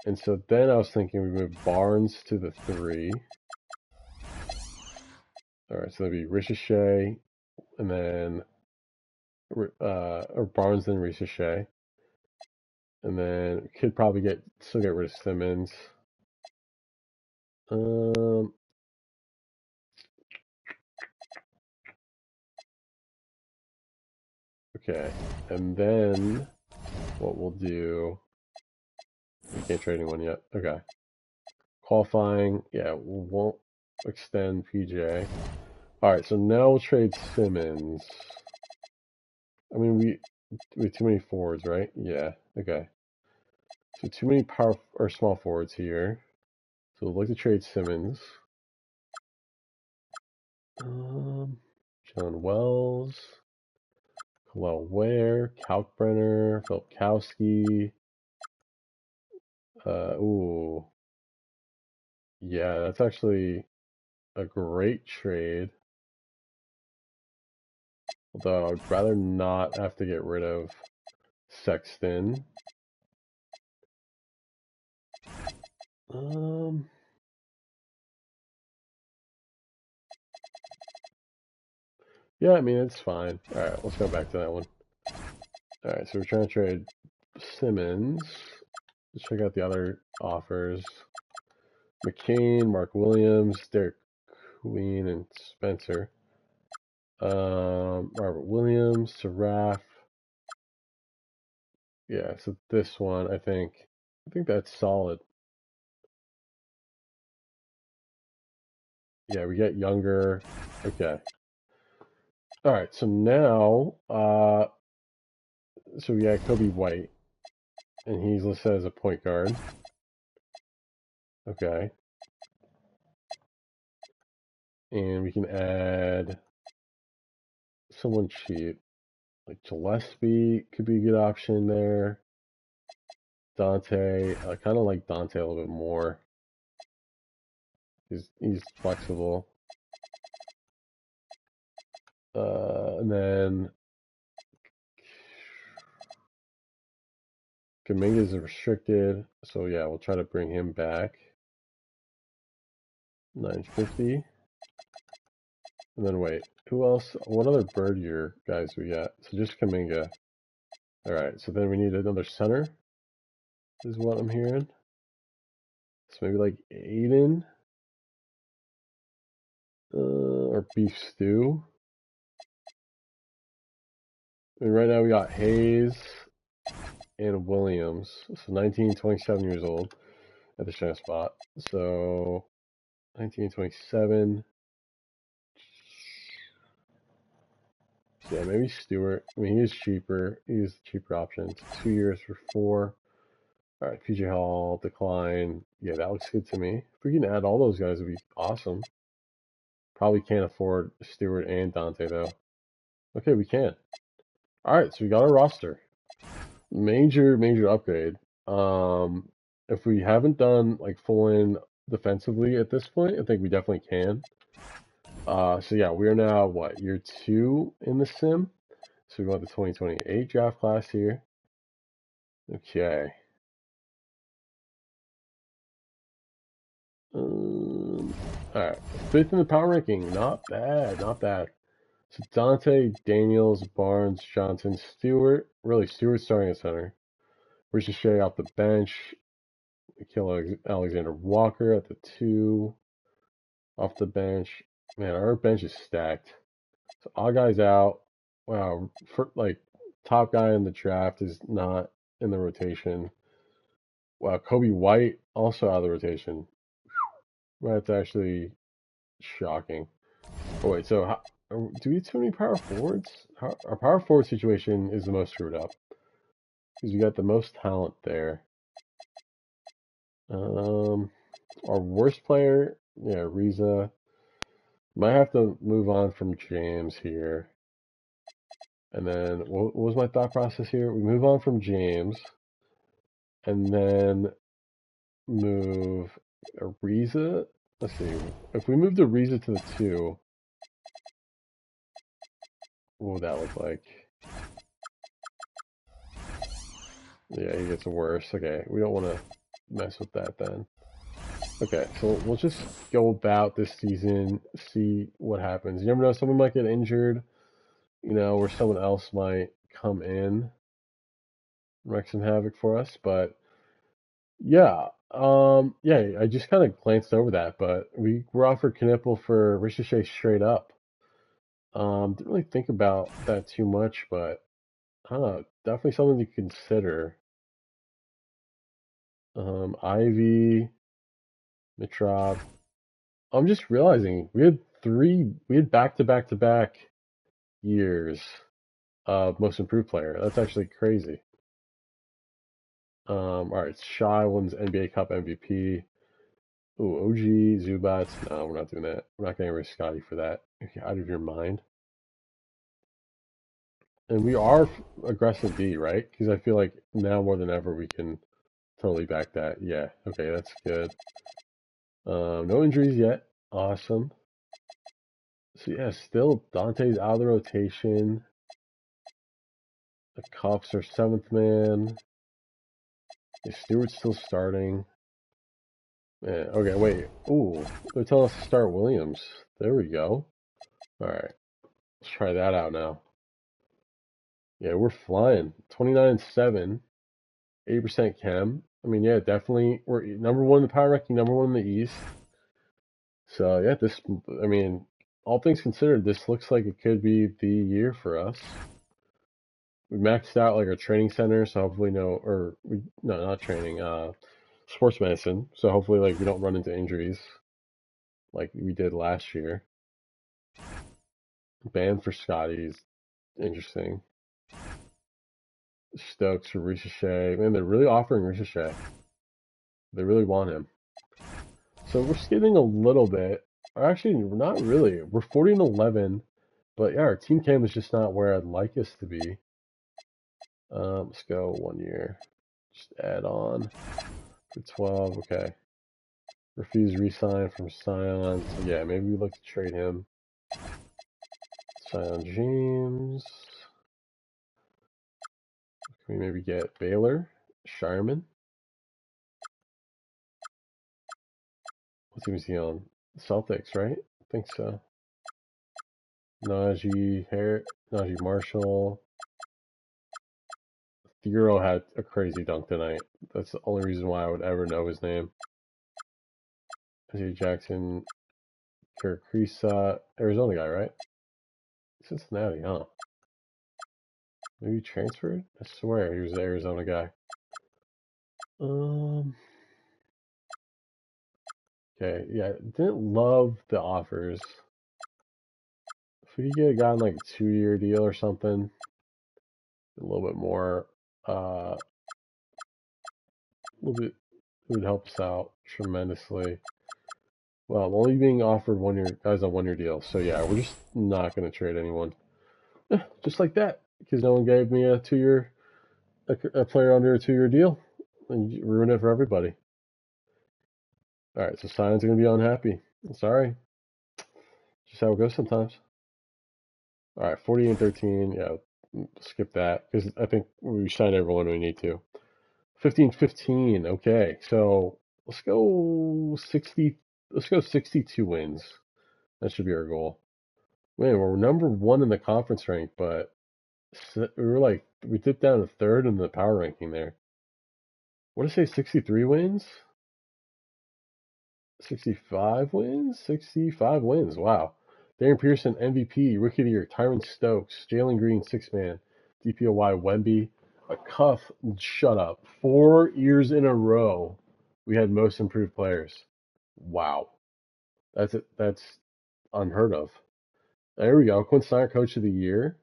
And so then I was thinking we move Barnes to the 3. Alright, so that'd be Ricochet, and then, or Barnes then Ricochet. And then we could probably still get rid of Simmons. Okay, and then what we'll do, we can't trade anyone yet. Okay. Qualifying, yeah, we won't extend PJ. Alright, so now we'll trade Simmons. I mean, we have too many forwards, right? Yeah, okay. So too many power or small forwards here. So we'd like to trade Simmons. John Wells, Khalil Ware, Kalkbrenner, Filipkowski. Ooh. Yeah, that's actually a great trade. Although I would rather not have to get rid of Sexton. Yeah, I mean, it's fine. All right, let's go back to that one. All right, so we're trying to trade Simmons. Let's check out the other offers. McCain, Mark Williams, Derek Queen, and Spencer. Robert Williams, Saraf. Yeah, so this one, I think that's solid. Yeah, we get younger. Okay. All right, so now, so we got Kobe White, and he's listed as a point guard. Okay. And we can add someone cheap. Like Gillespie could be a good option there. Dante, I kind of like Dante a little bit more. He's flexible. And then Kaminga is restricted, so yeah, we'll try to bring him back. 950. And then wait, who else? What other bird year guys we got? So just Kaminga. All right, so then we need another center, is what I'm hearing. So maybe like Aiden or Beef Stew. And right now we got Hayes and Williams. So 19, 27 years old at the center spot. So 19, 27. So yeah, maybe Stewart. I mean, he is cheaper. He is the cheaper option. It's 2 years for 4. All right, PJ Hall, decline. Yeah, that looks good to me. If we can add all those guys, it'd be awesome. Probably can't afford Stewart and Dante, though. Okay, we can. All right, so we got our roster. Major upgrade. If we haven't done like full in defensively at this point, I think we definitely can. So yeah, we're now what, year 2 in the sim? So we got the 2028 draft class here. Okay. Alright. 5th in the power ranking. Not bad, not bad. So Dante, Daniels, Barnes, Johnson, Stewart. Really, Stewart starting at center. Ricochet off the bench. Kill Alexander Walker at the 2. Off the bench. Man, our bench is stacked. So all guys out. Wow, like top guy in the draft is not in the rotation. Wow, Kobe White also out of the rotation. That's actually shocking. Oh wait, so do we have too many power forwards? Our power forward situation is the most screwed up because we got the most talent there. Our worst player, yeah, Riza. Might have to move on from James here. And then what was my thought process here? We move on from James, and then move Ariza. Let's see. If we move the Ariza to the 2, what would that look like? Yeah, he gets worse. Okay, we don't want to mess with that then. Okay, so we'll just go about this season, see what happens. You never know, someone might get injured, or someone else might come in, wreak some havoc for us. But yeah, yeah, I just kind of glanced over that, but we were offered Knipple for Ricochet straight up. Didn't really think about that too much, but I don't know, definitely something to consider. Ivy, Mitrov. I'm just realizing we had back to back to back years of most improved player. That's actually crazy. All right, Shy wins NBA Cup MVP. Ooh, OG, Zubats. No, we're not doing that. We're not getting rid of Scotty for that. You're out of your mind. And we are aggressive D, right? Because I feel like now more than ever we can totally back that. Yeah, okay, that's good. No injuries yet. Awesome. So yeah, still Dante's out of the rotation. The Cuffs are 7th man. Stewart's still starting. Yeah, okay, wait. Ooh, they're telling us to start Williams. There we go. All right. Let's try that out now. Yeah, we're flying. 29-7, 80% chem. I mean, yeah, definitely. We're number one in the power ranking, number one in the East. So yeah, I mean, all things considered, this looks like it could be the year for us. We maxed out like our training center, so hopefully not training, sports medicine. So hopefully like we don't run into injuries like we did last year. Banned for Scotty's interesting. Stokes for Ricochet. Man, they're really offering Ricochet. They really want him. So we're skidding a little bit. Or actually, not really. We're 40-11, but yeah, our team cam is just not where I'd like us to be. Let's go 1 year. Just add on for 12. Okay. Refuse resign from Scion. So yeah, maybe we look to trade him. Scion James. Can we maybe get Baylor? Shireman? What team is he on? Celtics, right? I think so. Najee Marshall. Theoro had a crazy dunk tonight. That's the only reason why I would ever know his name. Najee Jackson, Kirk Krisa, Arizona guy, right? Cincinnati, huh? Maybe he transferred? I swear he was the Arizona guy. Okay, yeah, didn't love the offers. If we could get a guy on like a 2-year deal or something, a little bit more, a little bit, it would help us out tremendously. Well, I'm only being offered 1-year guys on 1-year deals, so yeah, we're just not going to trade anyone. Just like that, because no one gave me a player under a 2-year deal, and you ruin it for everybody. All right, so Sion's going to be unhappy. Sorry, just how it goes sometimes. All right, 40-13. Yeah, skip that because I think we signed everyone we need to. 15-15. Okay, so let's go 60. Let's go 62 wins. That should be our goal. Man, we're number one in the conference rank, but we dipped down to third in the power ranking there. What did I say? 63 wins? 65 wins? 65 wins. Wow. Darren Pearson, MVP, Rookie of the Year, Tyron Stokes, Jalen Green, 6-man, DPOY, Wemby, a cuff, shut up. 4 years in a row, we had most improved players. Wow. That's unheard of. There we go. Quinn Snyder, Coach of the Year.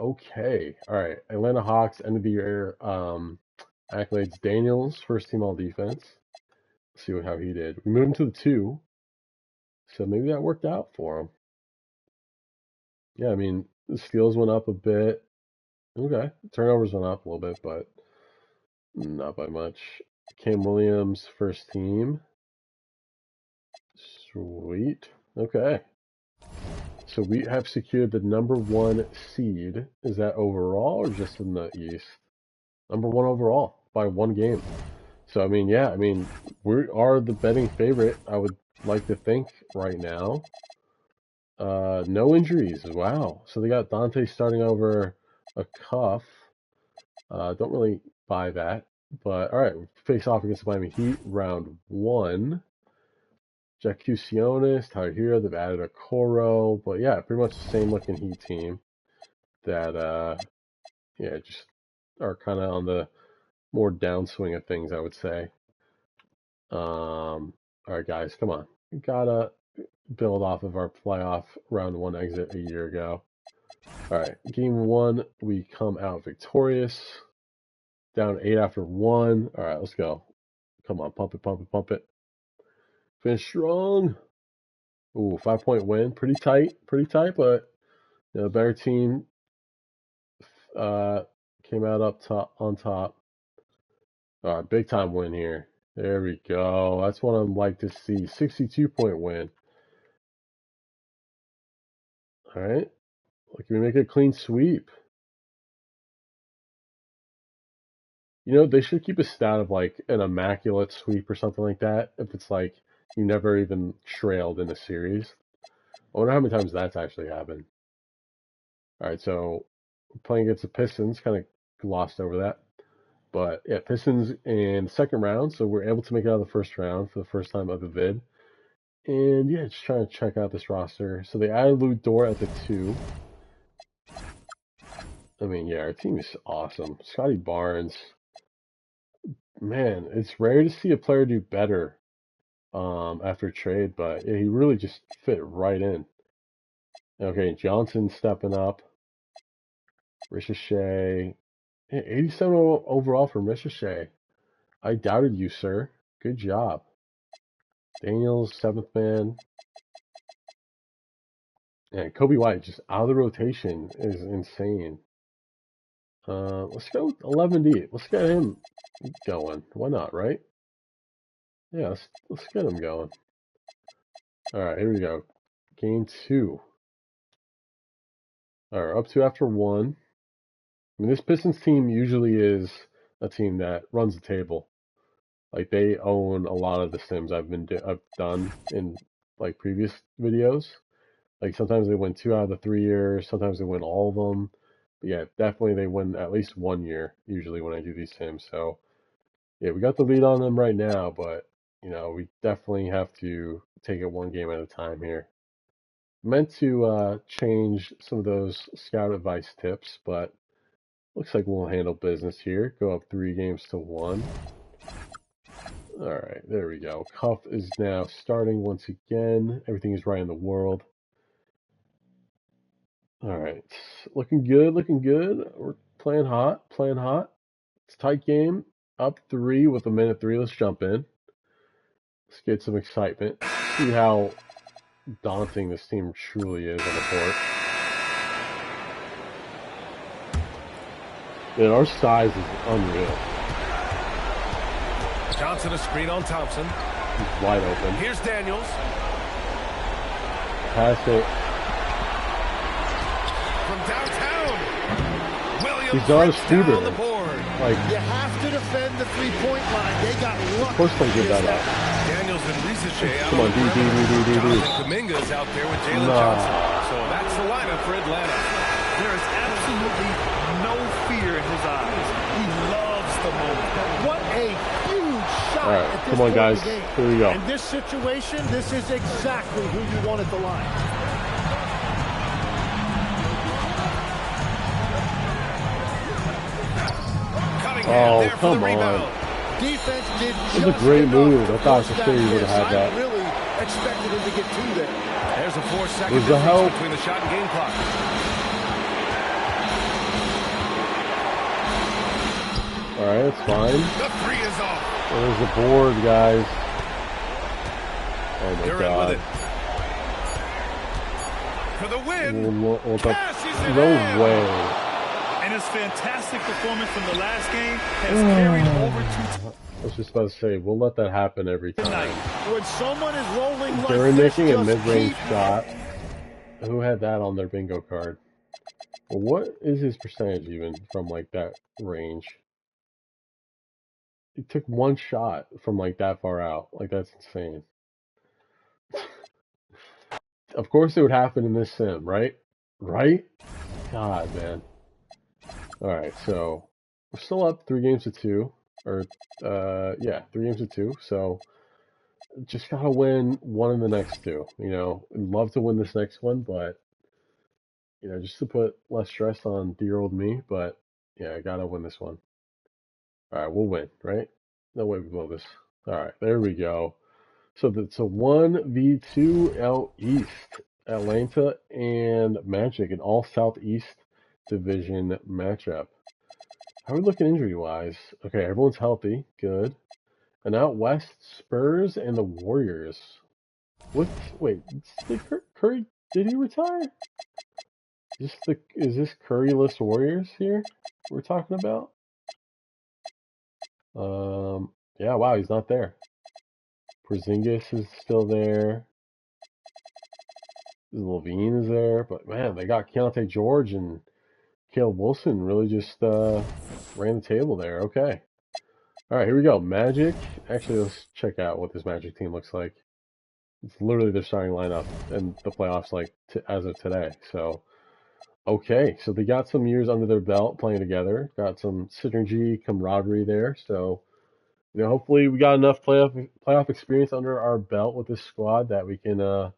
Okay. All right. Atlanta Hawks, end of the year accolades. Daniels, first team all defense. Let's see how he did. We moved him to the 2. So maybe that worked out for him. Yeah, I mean, the steals went up a bit. Okay. Turnovers went up a little bit, but not by much. Cam Williams, first team. Sweet. Okay. So we have secured the number 1 seed. Is that overall or just in the East? Number 1 overall by 1 game. So, I mean, yeah, we are the betting favorite, I would like to think, right now. No injuries. Wow. So they got Dante starting over a cuff. Don't really buy that. But, all right, face off against Miami Heat, round 1. Jack Cusionis, Tyler Hero, they've added a Coro. But, yeah, pretty much the same looking Heat team that, yeah, just are kind of on the more downswing of things, I would say. All right, guys, come on. We gotta build off of our playoff round 1 exit a year ago. All right, game 1, we come out victorious. Down 8 after 1. All right, let's go. Come on, pump it, pump it, pump it. Finish strong. Ooh, 5-point win. Pretty tight, but the better team came out on top. All right, big time win here. There we go. That's what I'd like to see. 62-point win. All right. Can we make a clean sweep? You know, they should keep a stat of like an immaculate sweep or something like that. If it's like you never even trailed in a series. I wonder how many times that's actually happened. All right, so playing against the Pistons, kind of glossed over that. But yeah, Pistons in the second round, so we're able to make it out of the first round for the first time of the vid. And yeah, just trying to check out this roster. So they added Lou Dort at the 2. I mean, yeah, our team is awesome. Scotty Barnes, man, it's rare to see a player do better after trade, but yeah, he really just fit right in. Okay, Johnson stepping up. Ricochet, yeah, 87 overall for Ricochet. I doubted you, sir. Good job. Daniels, 7th man. And Kobe White just out of the rotation is insane. Let's go with 11D. Let's get him going. Why not, right? Yeah, let's get him going. All right, here we go. Game 2. All right, up 2 after 1. I mean, this Pistons team usually is a team that runs the table. Like they own a lot of the sims I've done in like previous videos. Like sometimes they win 2 out of the 3 years, sometimes they win all of them. But yeah, definitely they win at least 1 year usually when I do these sims. So yeah, we got the lead on them right now, but you know, we definitely have to take it one game at a time here. Meant to change some of those scout advice tips, but looks like we'll handle business here. Go up 3 games to 1. All right, there we go. Cuff is now starting once again. Everything is right in the world. All right, looking good, looking good. We're playing hot, playing hot. It's a tight game. Up 3 with a minute 3. Let's jump in. Let's get some excitement. See how daunting this team truly is on the court. Man, our size is unreal. Johnson a screen on Thompson. He's wide open. Here's Daniels. Pass it. From downtown. Williams. He's not a shooter. On the board. Like, you have to defend the three-point line. They got lucky. Of course they give that up. Daniels and Ricochet out. Come on, D. Kuminga's out there with Jalen Johnson. So that's the lineup for Atlanta. There is absolutely no fear in his eyes. He loves the moment. What a huge shot. All right, come on, guys. Here we go. In this situation, this is exactly who you want at the line. Oh, come on. Defense did it was a great move. I thought for sure you would have had that. I really expected him to get 2 there. There's a 4-second There's the help between the shot and game clock. All right, it's fine. The 3 is off. There's the board, guys. Oh my They're God. in with it. For the win. No way. And his fantastic performance from the last game has carried over to I was just about to say, we'll let that happen every time. tonight. When someone is rolling like They're this, making a just mid-range keep- shot. Who had that on their bingo card? Well, what is his percentage even from like that range? He took 1 shot from like that far out. Like that's insane. Of course it would happen in this sim, right? Right? God, man. Alright, so we're still up 3 games to 2. Or, yeah, 3 games to 2. So, just gotta win one of the next 2. You know, I'd love to win this next one, but, you know, just to put less stress on dear old me. But, yeah, I gotta win this one. Alright, we'll win, right? No way we blow this. Alright, there we go. So it's a 1v2 out East. Atlanta and Magic, an all Southeast division matchup. How are we looking injury-wise? Okay, everyone's healthy. Good. And out West, Spurs and the Warriors. What? Wait, did Curry, did he retire? Is this Curry-less Warriors here we're talking about? Yeah, wow, he's not there. Porzingis is still there. Levine is there, but man, they got Keontae George and Caleb Wilson really just ran the table there. Okay. All right, here we go. Magic. Actually, let's check out what this Magic team looks like. It's literally their starting lineup in the playoffs, like as of today. So Okay, so they got some years under their belt playing together, got some synergy, camaraderie there. So, hopefully we got enough playoff experience under our belt with this squad that we can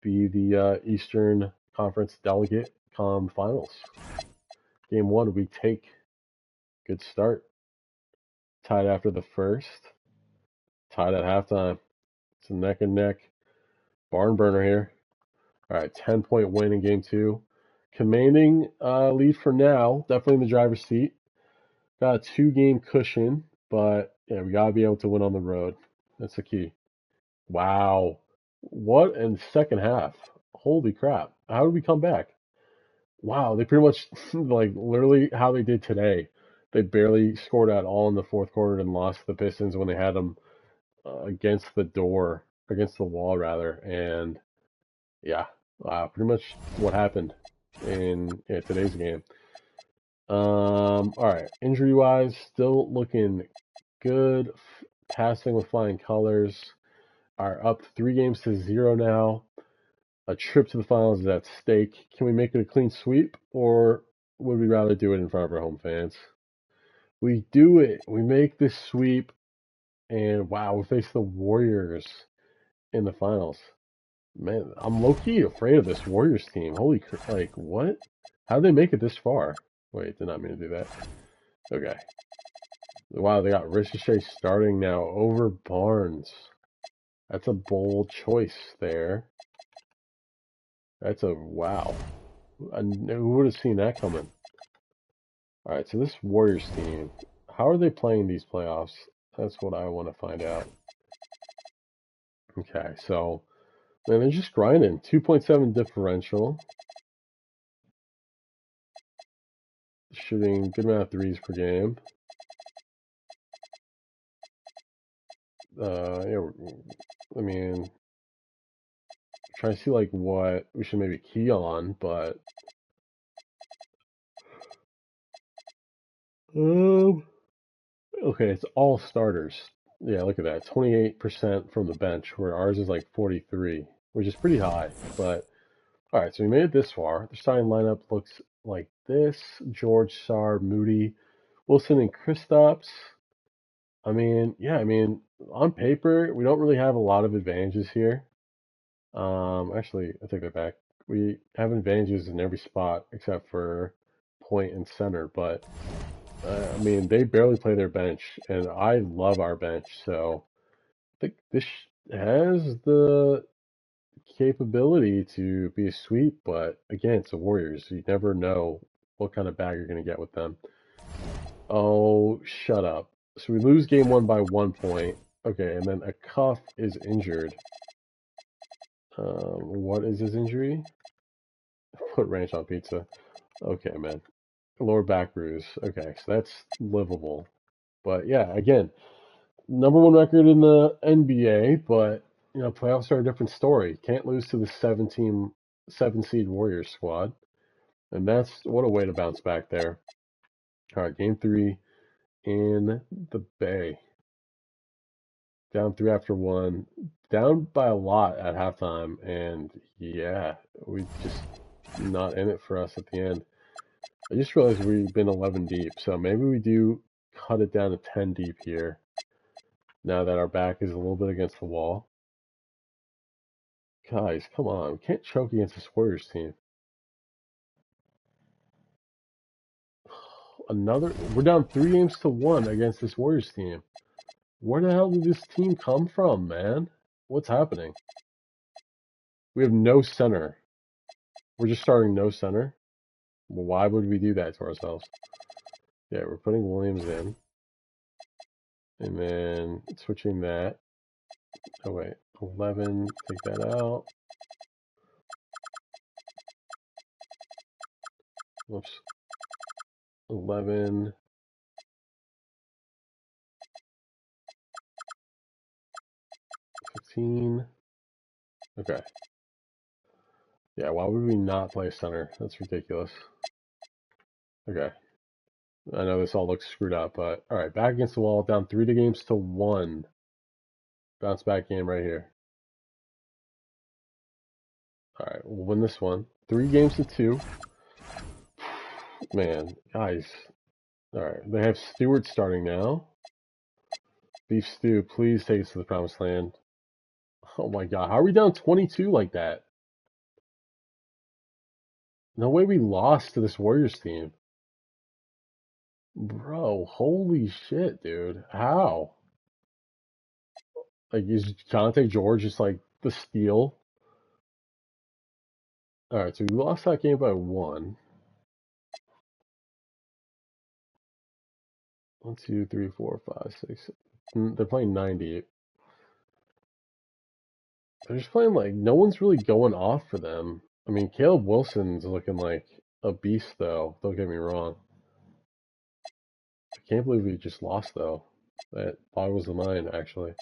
be the Eastern Conference delegate come finals. Game one, we take. Good start. Tied after the first. Tied at halftime. It's a neck and neck barn burner here. All right, 10-point win in game two. Commanding lead for now. Definitely in the driver's seat. Got a 2-game cushion, but yeah, we gotta be able to win on the road. That's the key. Wow, what in the second half? Holy crap! How did we come back? Wow, they pretty much like literally how they did today. They barely scored at all in the fourth quarter and lost to the Pistons when they had them against the wall rather, and yeah, pretty much what happened in today's game. All right, injury wise, still looking good. Passing with flying colors. Are up 3 games to 0 now. A trip to the finals is at stake. Can we make it a clean sweep, or would we rather do it in front of our home fans? We do it. We make this sweep, and wow, we face the Warriors in the finals. Man, I'm low-key afraid of this Warriors team. Holy like, what? How did they make it this far? Wait, did not mean to do that. Okay. Wow, they got Ricochet starting now over Barnes. That's a bold choice there. That's a wow. Who would have seen that coming? All right, so this Warriors team, how are they playing these playoffs? That's what I want to find out. Okay, so man, they're just grinding. 2.7 differential. Shooting good amount of threes per game. Yeah, I mean, trying to see like what we should maybe key on, but okay, it's all starters. Yeah, look at that, 28% from the bench, where ours is like 43, which is pretty high. But all right, so we made it this far. The starting lineup looks like this: George, Sarr, Moody, Wilson, and Kristaps. I mean, yeah, I mean, on paper, we don't really have a lot of advantages here. Actually, I take that back. We have advantages in every spot except for point and center, but I mean, they barely play their bench, and I love our bench, so I think this has the capability to be a sweep, but again, it's the Warriors. You never know what kind of bag you're going to get with them. Oh, shut up. So we lose game one by 1 point. Okay, and then a cuff is injured. What is his injury? Put ranch on pizza. Okay, man. Lower back bruise. Okay, so that's livable. But yeah, again, #1 record in the NBA, but playoffs are a different story. Can't lose to the 7 seed Warriors squad. And that's what a way to bounce back there. All right, game three in the Bay. Down 3 after 1. Down by a lot at halftime. And yeah, we just not in it for us at the end. I just realized we've been 11 deep, so maybe we do cut it down to 10 deep here. Now that our back is a little bit against the wall. Guys, come on. We can't choke against this Warriors team. We're down 3 games to 1 against this Warriors team. Where the hell did this team come from, man? What's happening? We have no center. We're just starting no center. Well, why would we do that to ourselves? Yeah, we're putting Williams in. And then switching that. Oh, wait. 11, take that out. Whoops. 11. Okay. Yeah, why would we not play center? That's ridiculous. Okay. I know this all looks screwed up, but all right, back against the wall, down 3 games to 1. Bounce back game right here. All right, we'll win this one. 3 games to 2. Man, guys. Alright, they have Stewart starting now. Beef Stew, please take us to the promised land. Oh my god, how are we down 22 like that? No way we lost to this Warriors team. Bro, holy shit, dude. How? Like, is Jonte George just like the steal? Alright, so we lost that game by 1. 1, 2, 3, 4, 5, 6. They're playing 90. They're just playing like no one's really going off for them. I mean, Caleb Wilson's looking like a beast, though. Don't get me wrong. I can't believe we just lost, though. That boggles the mind, actually.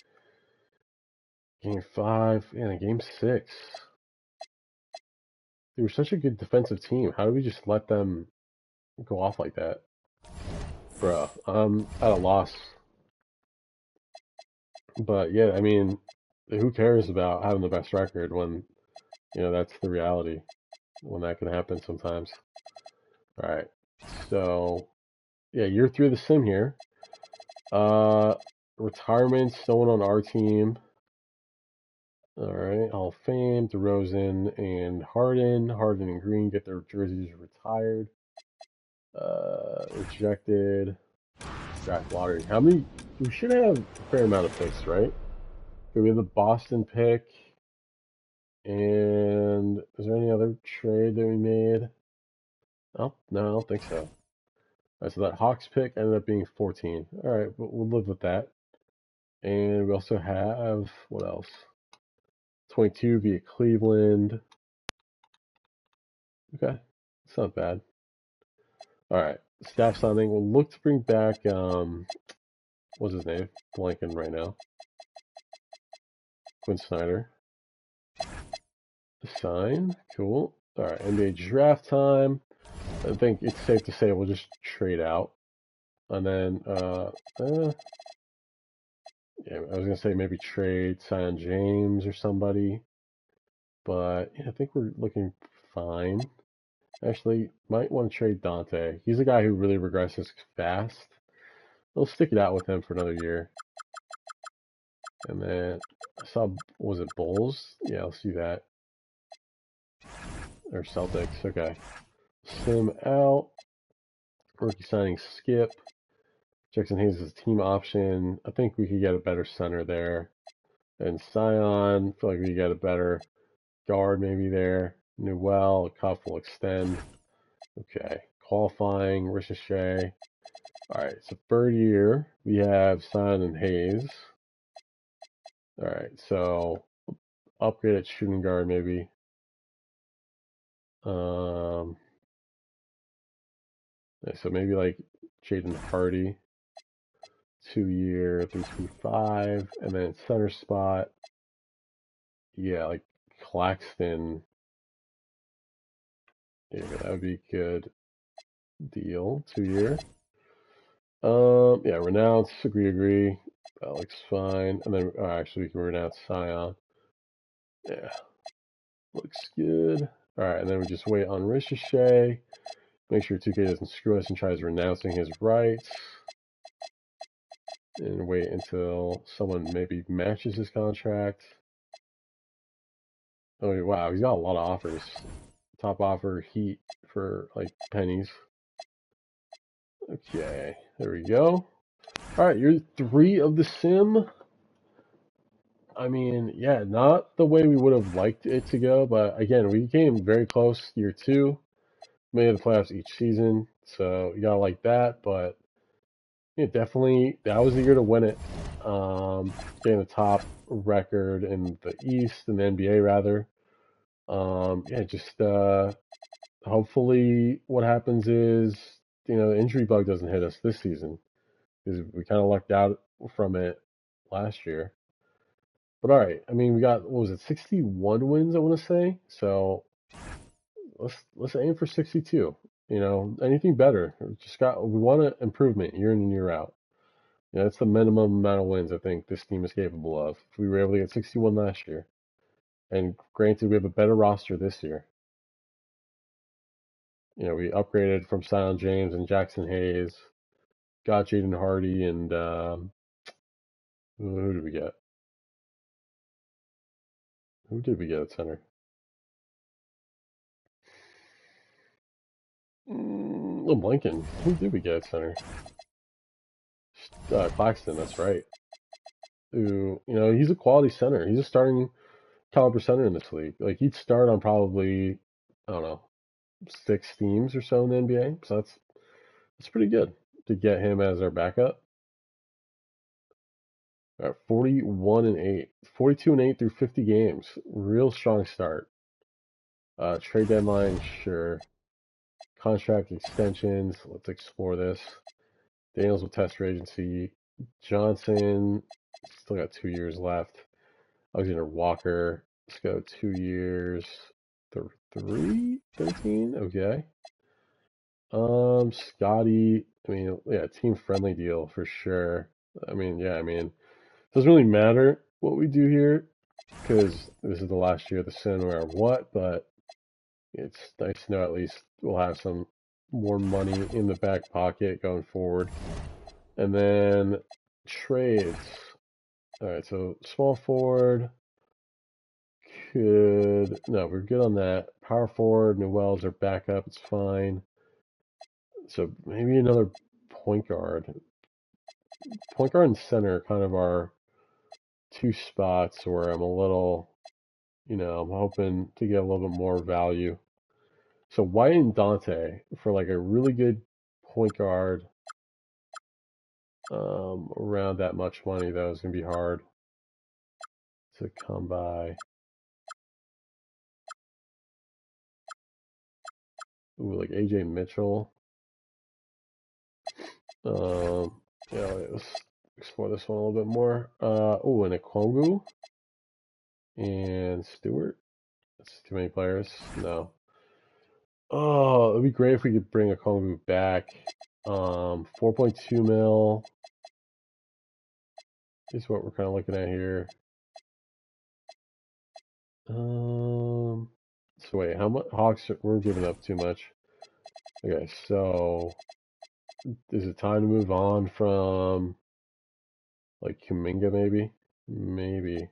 Game 5, yeah, game 6. They were such a good defensive team. How do we just let them go off like that? Bruh, I'm at a loss. But yeah, I mean, who cares about having the best record when, that's the reality, when that can happen sometimes. Alright, so, yeah, you're through the sim here. Retirements, no one on our team. Alright, Hall of Fame, DeRozan and Harden. Harden and Green get their jerseys retired. Rejected. Draft lottery. How many? We should have a fair amount of picks, right? Okay, we have the Boston pick. And is there any other trade that we made? Oh, no, I don't think so. Alright, so that Hawks pick ended up being 14. Alright, we'll live with that. And we also have, what else? 22 via Cleveland. Okay, it's not bad. Alright, staff signing. We'll look to bring back, what's his name? Blanking right now. Quinn Snyder. Sign. Cool. Alright, NBA draft time. I think it's safe to say we'll just trade out. And then, yeah, I was going to say maybe trade Zion James or somebody. But, yeah, I think we're looking fine. Actually, might want to trade Dante. He's a guy who really regresses fast. We'll stick it out with him for another year. And then, I saw, was it Bulls? Yeah, I'll see that. Or Celtics, okay. Sim out. Rookie signing Skip. Jackson Hayes is a team option. I think we could get a better center there. And Scion, I feel like we could get a better guard maybe there. Newell, Cuff will extend. Okay. Qualifying, Ricochet. Alright, so third year, we have Scion and Hayes. Alright, so upgrade at shooting guard maybe. So maybe like Jaden Hardy. 2-year, 325, and then center spot. Yeah, like Claxton. Yeah, that would be a good deal. 2-year. Yeah, renounce. Agree. That looks fine. And then actually, we can renounce Scion. Yeah, looks good. All right, and then we just wait on Ricochet. Make sure 2K doesn't screw us and tries renouncing his rights. And wait until someone maybe matches his contract. Oh, wow, he's got a lot of offers. Top offer, Heat for like pennies. Okay, there we go. Alright, you're 3 of the sim. I mean, yeah, not the way we would have liked it to go, but again, we came very close year 2. Made the playoffs each season, so you gotta like that, but yeah, definitely, that was the year to win it. Getting the top record in the East, in the NBA rather. Yeah, just hopefully what happens is, the injury bug doesn't hit us this season, because we kind of lucked out from it last year. But all right, I mean, we got, what was it, 61 wins, I want to say. So let's aim for 62. Anything better. We want an improvement year in and year out. That's the minimum amount of wins I think this team is capable of. If we were able to get 61 last year, and granted, we have a better roster this year. we upgraded from Sion James and Jackson Hayes. Got Jaden Hardy and who did we get? Who did we get at center? Blinken. Who did we get at center? Claxton, that's right. Who, he's a quality center. He's a starting caliber center in this league. Like, he'd start on probably, I don't know, 6 teams or so in the NBA. So that's pretty good to get him as our backup. All right, 41-8, 42-8 through 50 games. Real strong start. Trade deadline, sure. Contract extensions. Let's explore this. Daniels with test free agency. Johnson still got 2 years left. Alexander Walker. Let's go 2 years. 13? Okay. Scotty. I mean, yeah, team friendly deal for sure. I mean, doesn't really matter what we do here because this is the last year of the sin no matter what, but it's nice to know at least we'll have some more money in the back pocket going forward. And then trades. All right, so small forward. No, we're good on that. Power forward, Noel's our backup. It's fine. So maybe another point guard. Point guard and center are kind of our 2 spots where I'm a little, I'm hoping to get a little bit more value. So White and Dante for like a really good point guard around that much money, though, is going to be hard to come by. Ooh, like AJ Mitchell. Let's explore this one a little bit more. And Okongwu and Stewart. That's too many players. No. Oh, it'd be great if we could bring Okongwu back. 4.2 mil is what we're kind of looking at here. So wait, how much Hawks? We're giving up too much. Okay, so is it time to move on from like Kuminga maybe? Maybe.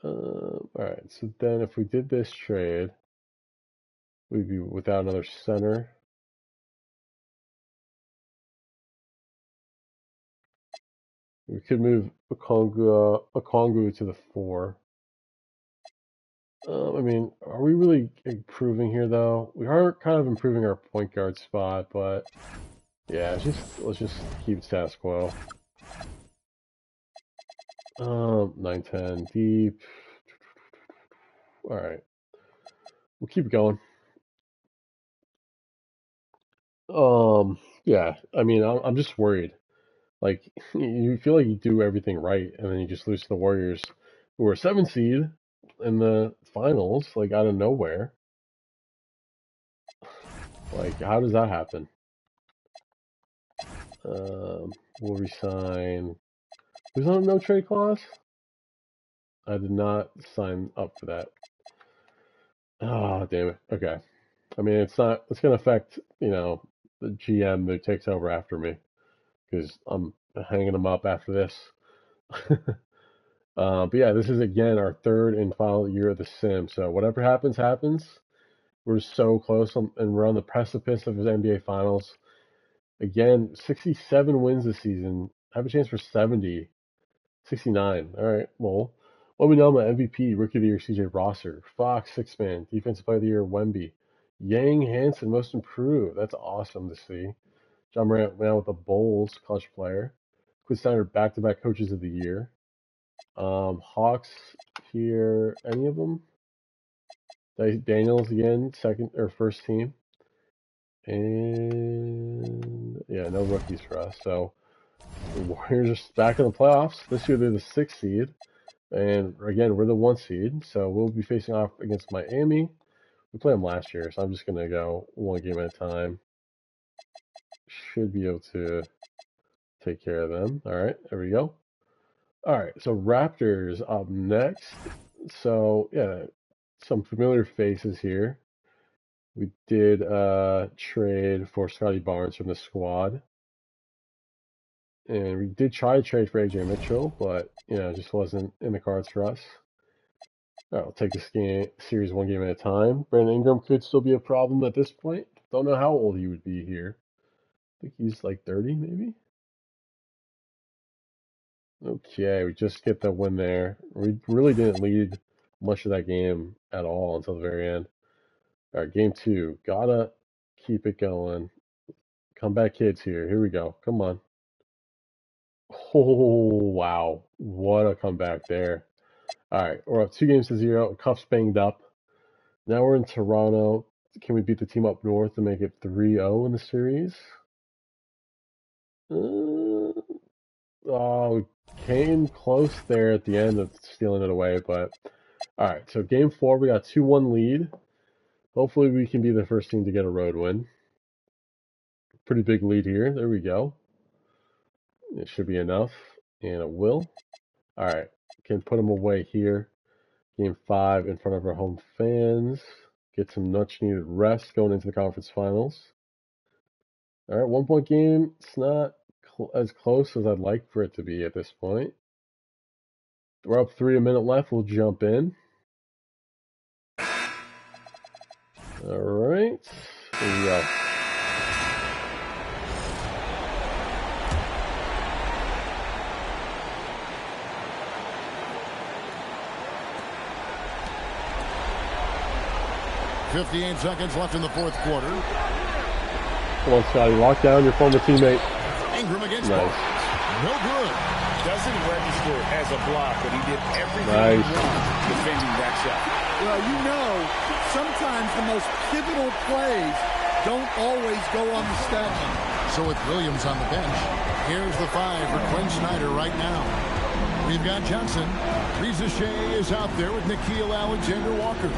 All right, so then if we did this trade, we'd be without another center. We could move Okongwu to the 4. I mean, are we really improving here though? We are kind of improving our point guard spot, but yeah, let's just keep status quo. 9-10 deep. All right, we'll keep going. Yeah, I mean, I'm just worried. Like, you feel like you do everything right, and then you just lose to the Warriors, who are 7 seed in the finals, like out of nowhere. Like, how does that happen? We'll resign. Who's on a no trade clause? I did not sign up for that. Oh, damn it. Okay. I mean, it's going to affect, the GM that takes over after me because I'm hanging them up after this. But yeah, this is again our 3rd and final year of the sim. So whatever happens, happens. We're so close and we're on the precipice of the NBA Finals. Again, 67 wins this season. I have a chance for 70. 69. All right. Well, let me know my MVP, Rookie of the Year, CJ Rosser. Fox, 6-man. Defensive Player of the Year, Wemby. Yang Hansen, Most Improved. That's awesome to see. John Morant went out with the Bulls, Clutch Player. Quinn Snyder, back-to-back Coaches of the Year. Hawks here, any of them? Daniels again, second or first team. And yeah, no rookies for us. So the Warriors are back in the playoffs. This year they're the 6th seed. And again, we're the 1 seed. So we'll be facing off against Miami. We played them last year, so I'm just going to go 1 game at a time. Should be able to take care of them. All right, there we go. All right, so Raptors up next. So, yeah, some familiar faces here. We did trade for Scotty Barnes from the squad. And we did try to trade for AJ Mitchell, but, it just wasn't in the cards for us. All right, we'll take this series one game at a time. Brandon Ingram could still be a problem at this point. Don't know how old he would be here. I think he's like 30, maybe. Okay, we just get the win there. We really didn't lead much of that game at all until the very end. All right, game 2. Gotta keep it going. Comeback kids here. Here we go. Come on. Oh, wow. What a comeback there. All right, we're up 2-0. Cuff's banged up. Now we're in Toronto. Can we beat the team up north and make it 3-0 in the series? We came close there at the end of stealing it away, but all right. So game 4, we got 2-1 lead. Hopefully we can be the first team to get a road win. Pretty big lead here. There we go. It should be enough, and it will. All right, can put them away here. Game 5 in front of our home fans. Get some much-needed rest going into the conference finals. All right, 1-point game. It's not as close as I'd like for it to be at this point. We're up 3, a minute left. We'll jump in. All right, here we go. "58 seconds left in the fourth quarter. Come on, Scotty. Lock down your former teammate. Ingram against Nice. Barnes. No good. Doesn't register as a block, but he did everything Nice. he wanted defending that shot. Well, sometimes the most pivotal plays don't always go on the stat line. So with Williams on the bench, here's the 5 for Quinn Snyder right now. We've got Johnson. Reza Shea is out there with Nickeil Alexander-Walker.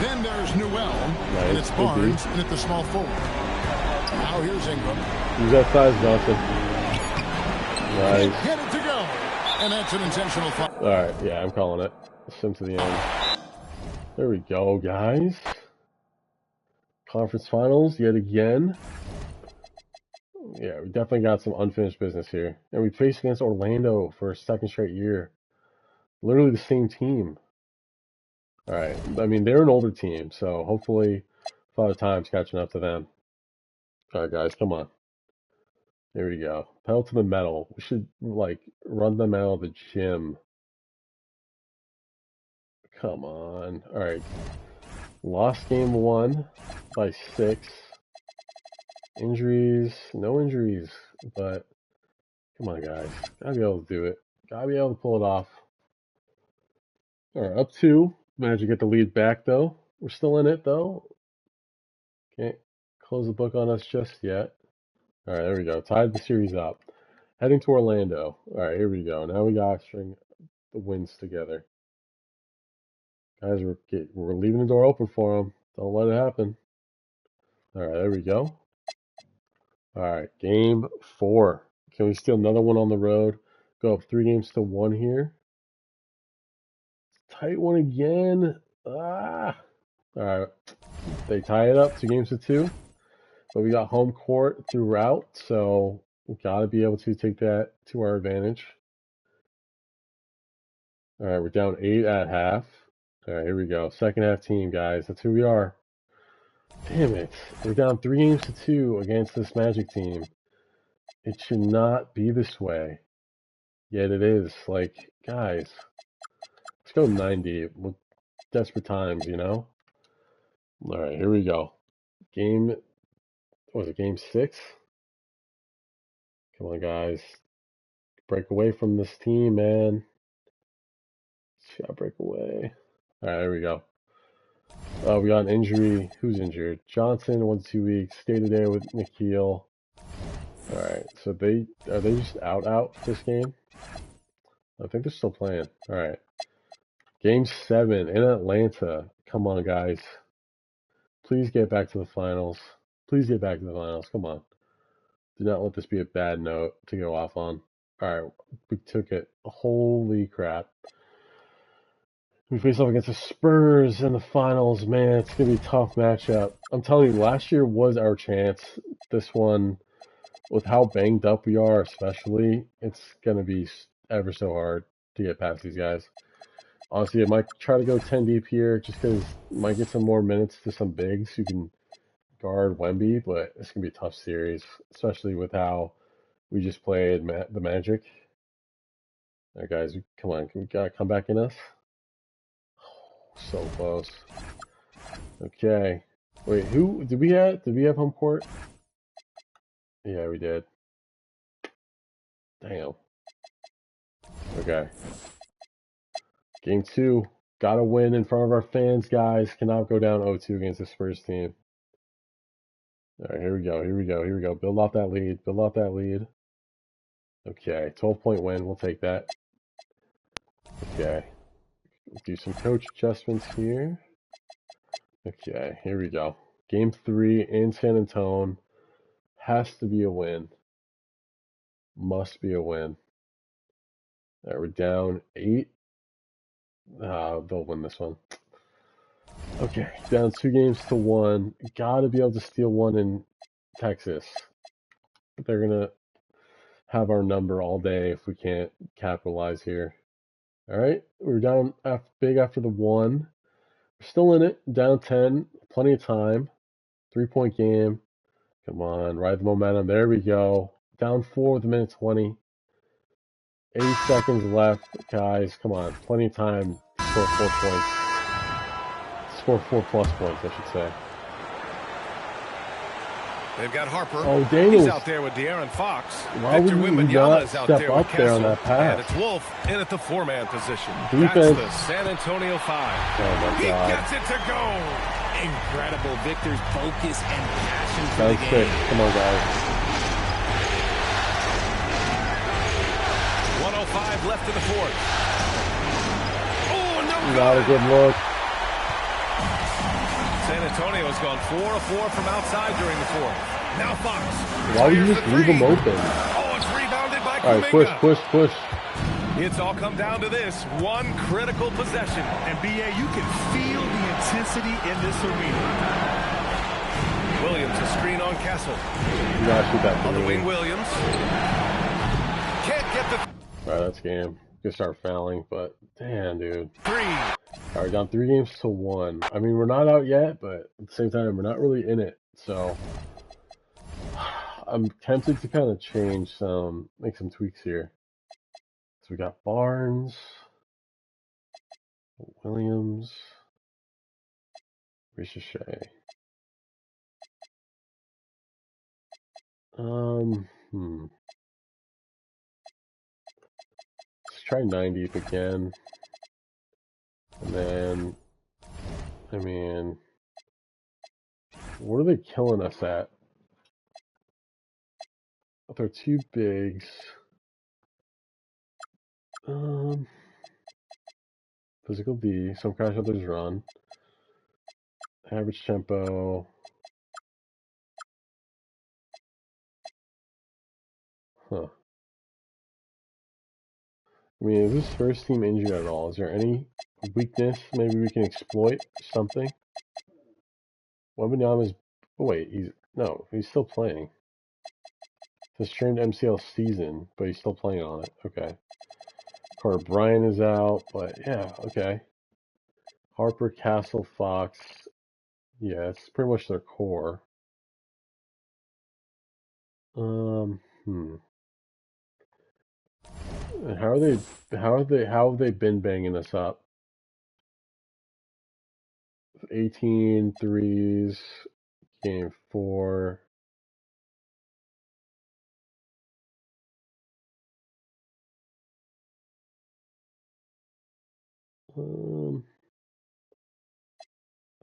Then there's Newell, and it's Barnes in at the small forward. Now here's Ingram. Use that size, Johnson. Nice. Get it to go. And that's an intentional foul. All right, yeah, I'm calling it. Sim to the end. There we go, guys. Conference finals yet again. Yeah, we definitely got some unfinished business here. And we faced against Orlando for a second straight year. Literally the same team. All right, I mean, they're an older team, so hopefully Father Time's catching up to them. All right, guys, come on. There we go. Pedal to the metal. We should, run them out of the gym. Come on. All right. Lost game 1 by 6. Injuries. No injuries, but come on, guys. Gotta be able to do it. Gotta be able to pull it off. All right, up 2. Managed to get the lead back, though. We're still in it, though. Can't close the book on us just yet. All right, there we go. Tied the series up. Heading to Orlando. All right, here we go. Now we got to string the wins together. Guys, we're leaving the door open for them. Don't let it happen. All right, there we go. All right, game 4. Can we steal another one on the road? Go up 3-1 here. Tight one again. All right, they tie it up 2-2. But we got home court throughout, so we got to be able to take that to our advantage. All right, we're down 8 at half. All right, here we go. Second half team, guys. That's who we are. Damn it. We're down 3-2 against this Magic team. It should not be this way. Yet it is. Guys, let's go 90 with desperate times, All right, here we go. Game 6? Come on, guys. Break away from this team, man. Just gotta break away. All right, there we go. We got an injury. Who's injured? Johnson, 1-2 weeks. Stay today with Nickeil. All right, so are they just out this game? I think they're still playing. All right. Game 7 in Atlanta. Come on, guys. Please get back to the finals. Please get back to the finals. Come on. Do not let this be a bad note to go off on. All right, we took it. Holy crap. We face off against the Spurs in the finals, man. It's gonna be a tough matchup. I'm telling you, last year was our chance. This one, with how banged up we are, especially, it's gonna be ever so hard to get past these guys. Honestly, I might try to go 10 deep here, just because might get some more minutes to some bigs who can guard Wemby, but it's gonna be a tough series, especially with how we just played the Magic. All right, guys, come on, we gotta come back in us. So close. Okay. Wait, who did we have? Did we have home court? Yeah, we did. Damn. Okay. Game 2. Gotta win in front of our fans, guys. Cannot go down 0-2 against the Spurs team. Alright, here we go. Here we go. Here we go. Build off that lead. Build off that lead. Okay. 12-point win. We'll take that. Okay. Do some coach adjustments here. Okay. Here we go. Game 3 in San Antonio. Has to be a win. Must be a win. Alright, we're down 8. They'll win this one. Okay, down 2-1. Gotta be able to steal one in Texas. They're gonna have our number all day if we can't capitalize here. Alright, we're down big after the 1. We're still in it, down 10, plenty of time. 3-point game. Come on, ride the momentum. There we go. Down 4 with a minute 20. 80 seconds left, guys. Come on, plenty of time to score 4 points. Score 4+ points, I should say. They've got Harper. Oh, Daniels. He's out there with De'Aaron Fox. Why would you not step up there on that pass? And it's Wolf in at the 4-man position. Defense. That's the San Antonio 5. Oh, my He God. gets it to go. Incredible. Victor's focus and passion for That was the sick. game. Come on, guys. 1:05 left in the 4th. Oh, no good. Not a good look. San Antonio has gone 4 of 4 from outside during the 4th. Now Fox. Why would you Fires just the leave him 3. open? Oh, it's rebounded by All right, Kuminga. push. It's all come down to this one critical possession. And BA, you can feel the intensity in this arena. Williams, a screen on Castle. You gotta shoot that On the wing, three. Williams. Can't get the All right, that's game. Gonna start fouling, but damn, dude. 3. All right, down 3-1. I mean, we're not out yet, but at the same time, we're not really in it. So I'm tempted to kind of make some tweaks here. So we got Barnes, Williams, Ricochet. Let's try 90 again. And then, I mean, what are they killing us at? They're 2 bigs. Physical D, some crash others run. Average tempo. Huh. I mean, is this first team injured at all? Is there any weakness maybe we can exploit? Something? Wembanyama's... Oh, wait, he's still playing. It's a strained MCL season, but he's still playing on it. Okay. Carter Bryant is out, but yeah, okay. Harper, Castle, Fox. Yeah, it's pretty much their core. And how have they been banging us up? 18 threes, game 4.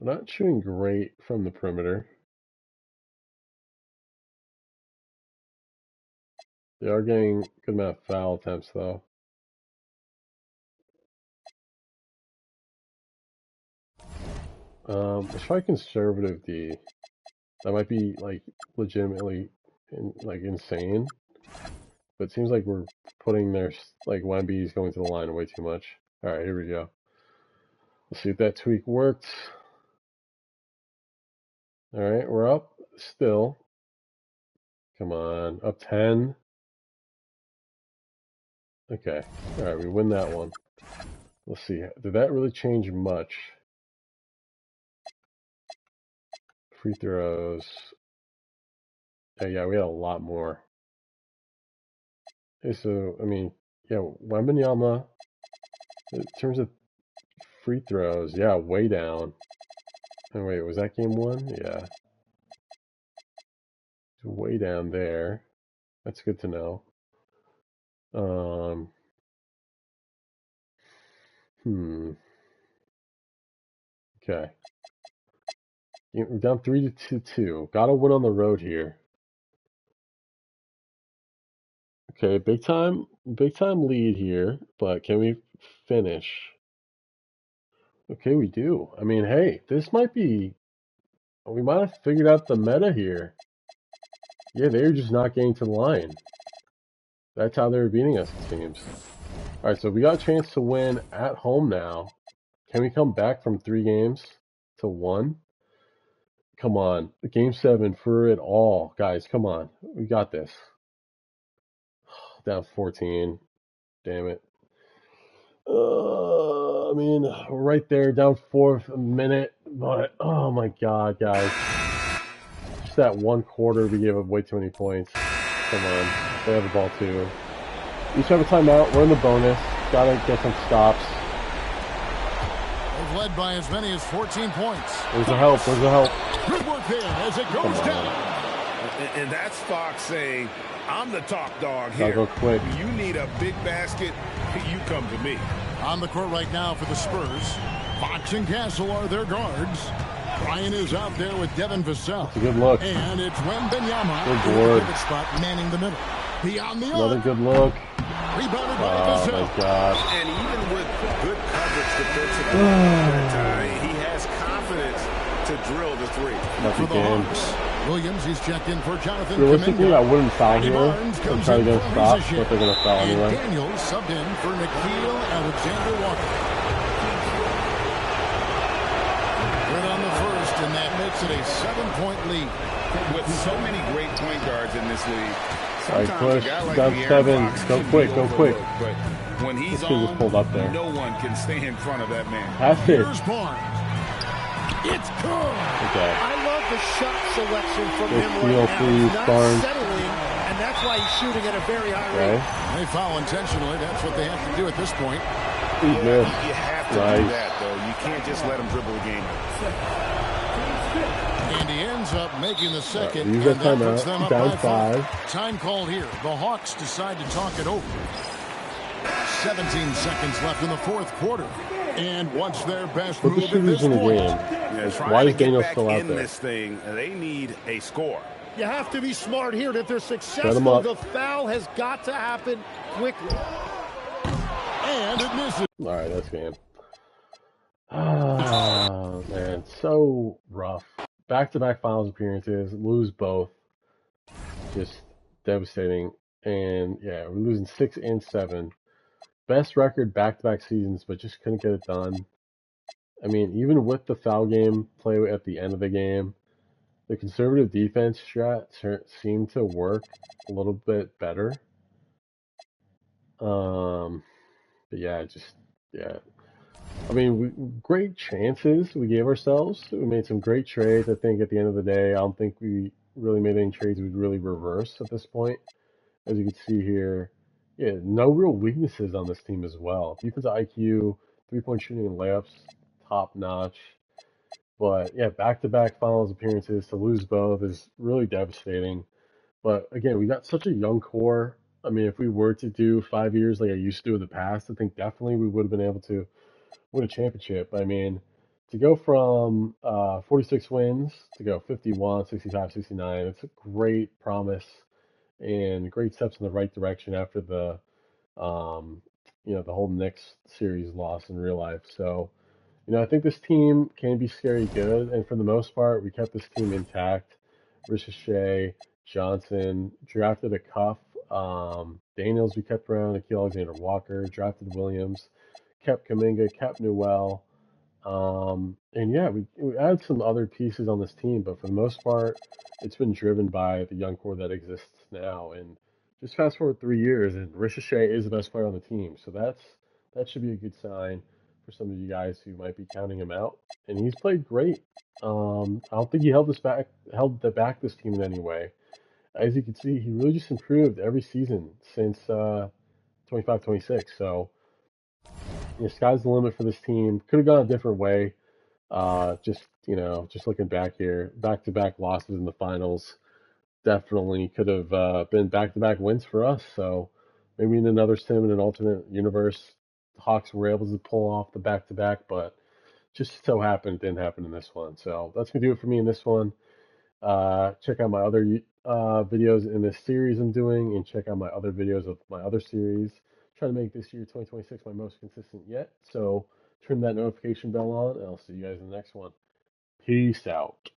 They're not shooting great from the perimeter. They are getting a good amount of foul attempts, though. Let's try conservative D. That might be like legitimately insane, but it seems like we're putting their Wemby's going to the line way too much. All right, here we go. Let's see if that tweak worked. All right, we're up still. Come on, up 10. Okay, all right, we win that one. Let's see, did that really change much? Free throws. Yeah, we had a lot more. Okay, so, I mean, yeah, Wembanyama, in terms of free throws, yeah, way down. Oh, wait, was that game 1? Yeah. Way down there. That's good to know. Okay. We're down 3 to 2. Gotta win on the road here. Okay, big time lead here, but can we finish? Okay, we do. I mean, hey, this might be, we might have figured out the meta here. Yeah, they're just not getting to the line. That's how they're beating us, it seems. All right, so we got a chance to win at home now. Can we come back from 3 games to 1? Come on, game 7 for it all, guys. Come on, we got this. Down 14. Damn it. I mean, we're right there, down 4 a minute, but oh my god, guys. Just that one quarter, we gave up way too many points. Come on, they have the ball too. Each have a timeout, we're in the bonus. Gotta get some stops. They've led by as many as 14 points. Where's the help? Where's the help? Good work there as it goes down. And that's Fox saying, I'm the top dog here. Gotta go quick. You need a big basket, you come to me. On the court right now for the Spurs, Fox and Castle are their guards. Ryan is out there with Devin Vassell. It's a good look. And it's Wembanyama Good in the board. pivot spot manning the middle. Beyond the Another arc. good look. Rebounded by Oh Vassell. my god. And even with good coverage defensively at time, he has confidence to drill the 3. Lucky For the game. Hawks, Williams, he's checked in for Jonathan Realistically, Kuminga. I wouldn't foul here. Barnes I'm comes trying to in get a for stop, Risa but they're going to foul And anyway. Daniels subbed in for Nikhil Alexander-Walker. Right on the first, and that makes it a 7-point lead. With so many great point guards in this league, All right, sometimes push. a guy like Down De'Aaron 7. Fox Go can quick, be go quick. overlooked, but when he's This kid just pulled up there. on, no one can stay in front of that man. Pass it. Here's Barnes. It's good. Okay. I love the shot selection from Good him steal, right now. please, He's not Barnes. settling, and that's why he's shooting at a very high Okay. rate. They foul intentionally. That's what they have to do at this point. He missed. You have to do Nice. that, though. You can't just let him dribble the game. And he ends up making the second. Use that and that puts timeout. them up Down by 5. Time called here. The Hawks decide to talk it over. 17 seconds left in the fourth quarter. And what's their best Put the move at shooters this in the point? game. Trying Why to is get Daniel back still out in there? this thing, they need a score. You have to be smart here, and if they're him successful, up. the foul has got to happen quickly. And it misses. All right, that's game. Oh, man. So rough. Back-to-back finals appearances. Lose both. Just devastating. And, yeah, we're losing 6 and 7. Best record back-to-back seasons, but just couldn't get it done. I mean, even with the foul game play at the end of the game, the conservative defense strat seemed to work a little bit better. But yeah, yeah. I mean, great chances we gave ourselves. We made some great trades. I think at the end of the day, I don't think we really made any trades we'd really reverse at this point. As you can see here, yeah, no real weaknesses on this team as well. Defensive IQ, 3-point shooting and layups, top notch. But yeah, back-to-back finals appearances, to lose both is really devastating. But again, we got such a young core. I mean, if we were to do 5 years like I used to in the past, I think definitely we would have been able to win a championship. I mean, to go from 46 wins to go 51, 65, 69, it's a great promise and great steps in the right direction after the the whole Knicks series loss in real life. So, I think this team can be scary good, and for the most part, we kept this team intact. Ricochet, Johnson, drafted a Cuff, Daniels we kept around, Nikhil Alexander-Walker, drafted Williams, kept Kuminga, kept Newell, And yeah, we added some other pieces on this team, but for the most part, it's been driven by the young core that exists now. And just fast forward 3 years, and Ricochet is the best player on the team, so that should be a good sign for some of you guys who might be counting him out. And he's played great. I don't think he held back this team in any way. As you can see, he really just improved every season since 25-26. So yeah, sky's the limit for this team. Could have gone a different way. Just looking back here, back-to-back losses in the finals definitely could have been back-to-back wins for us. So maybe in another sim in an alternate universe, the Hawks were able to pull off the back-to-back, but just so happened it didn't happen in this one. So that's gonna do it for me in this one. Check out my other videos in this series I'm doing, and check out my other videos of my other series. Trying to make this year 2026 my most consistent yet. So turn that notification bell on, and I'll see you guys in the next one. Peace out.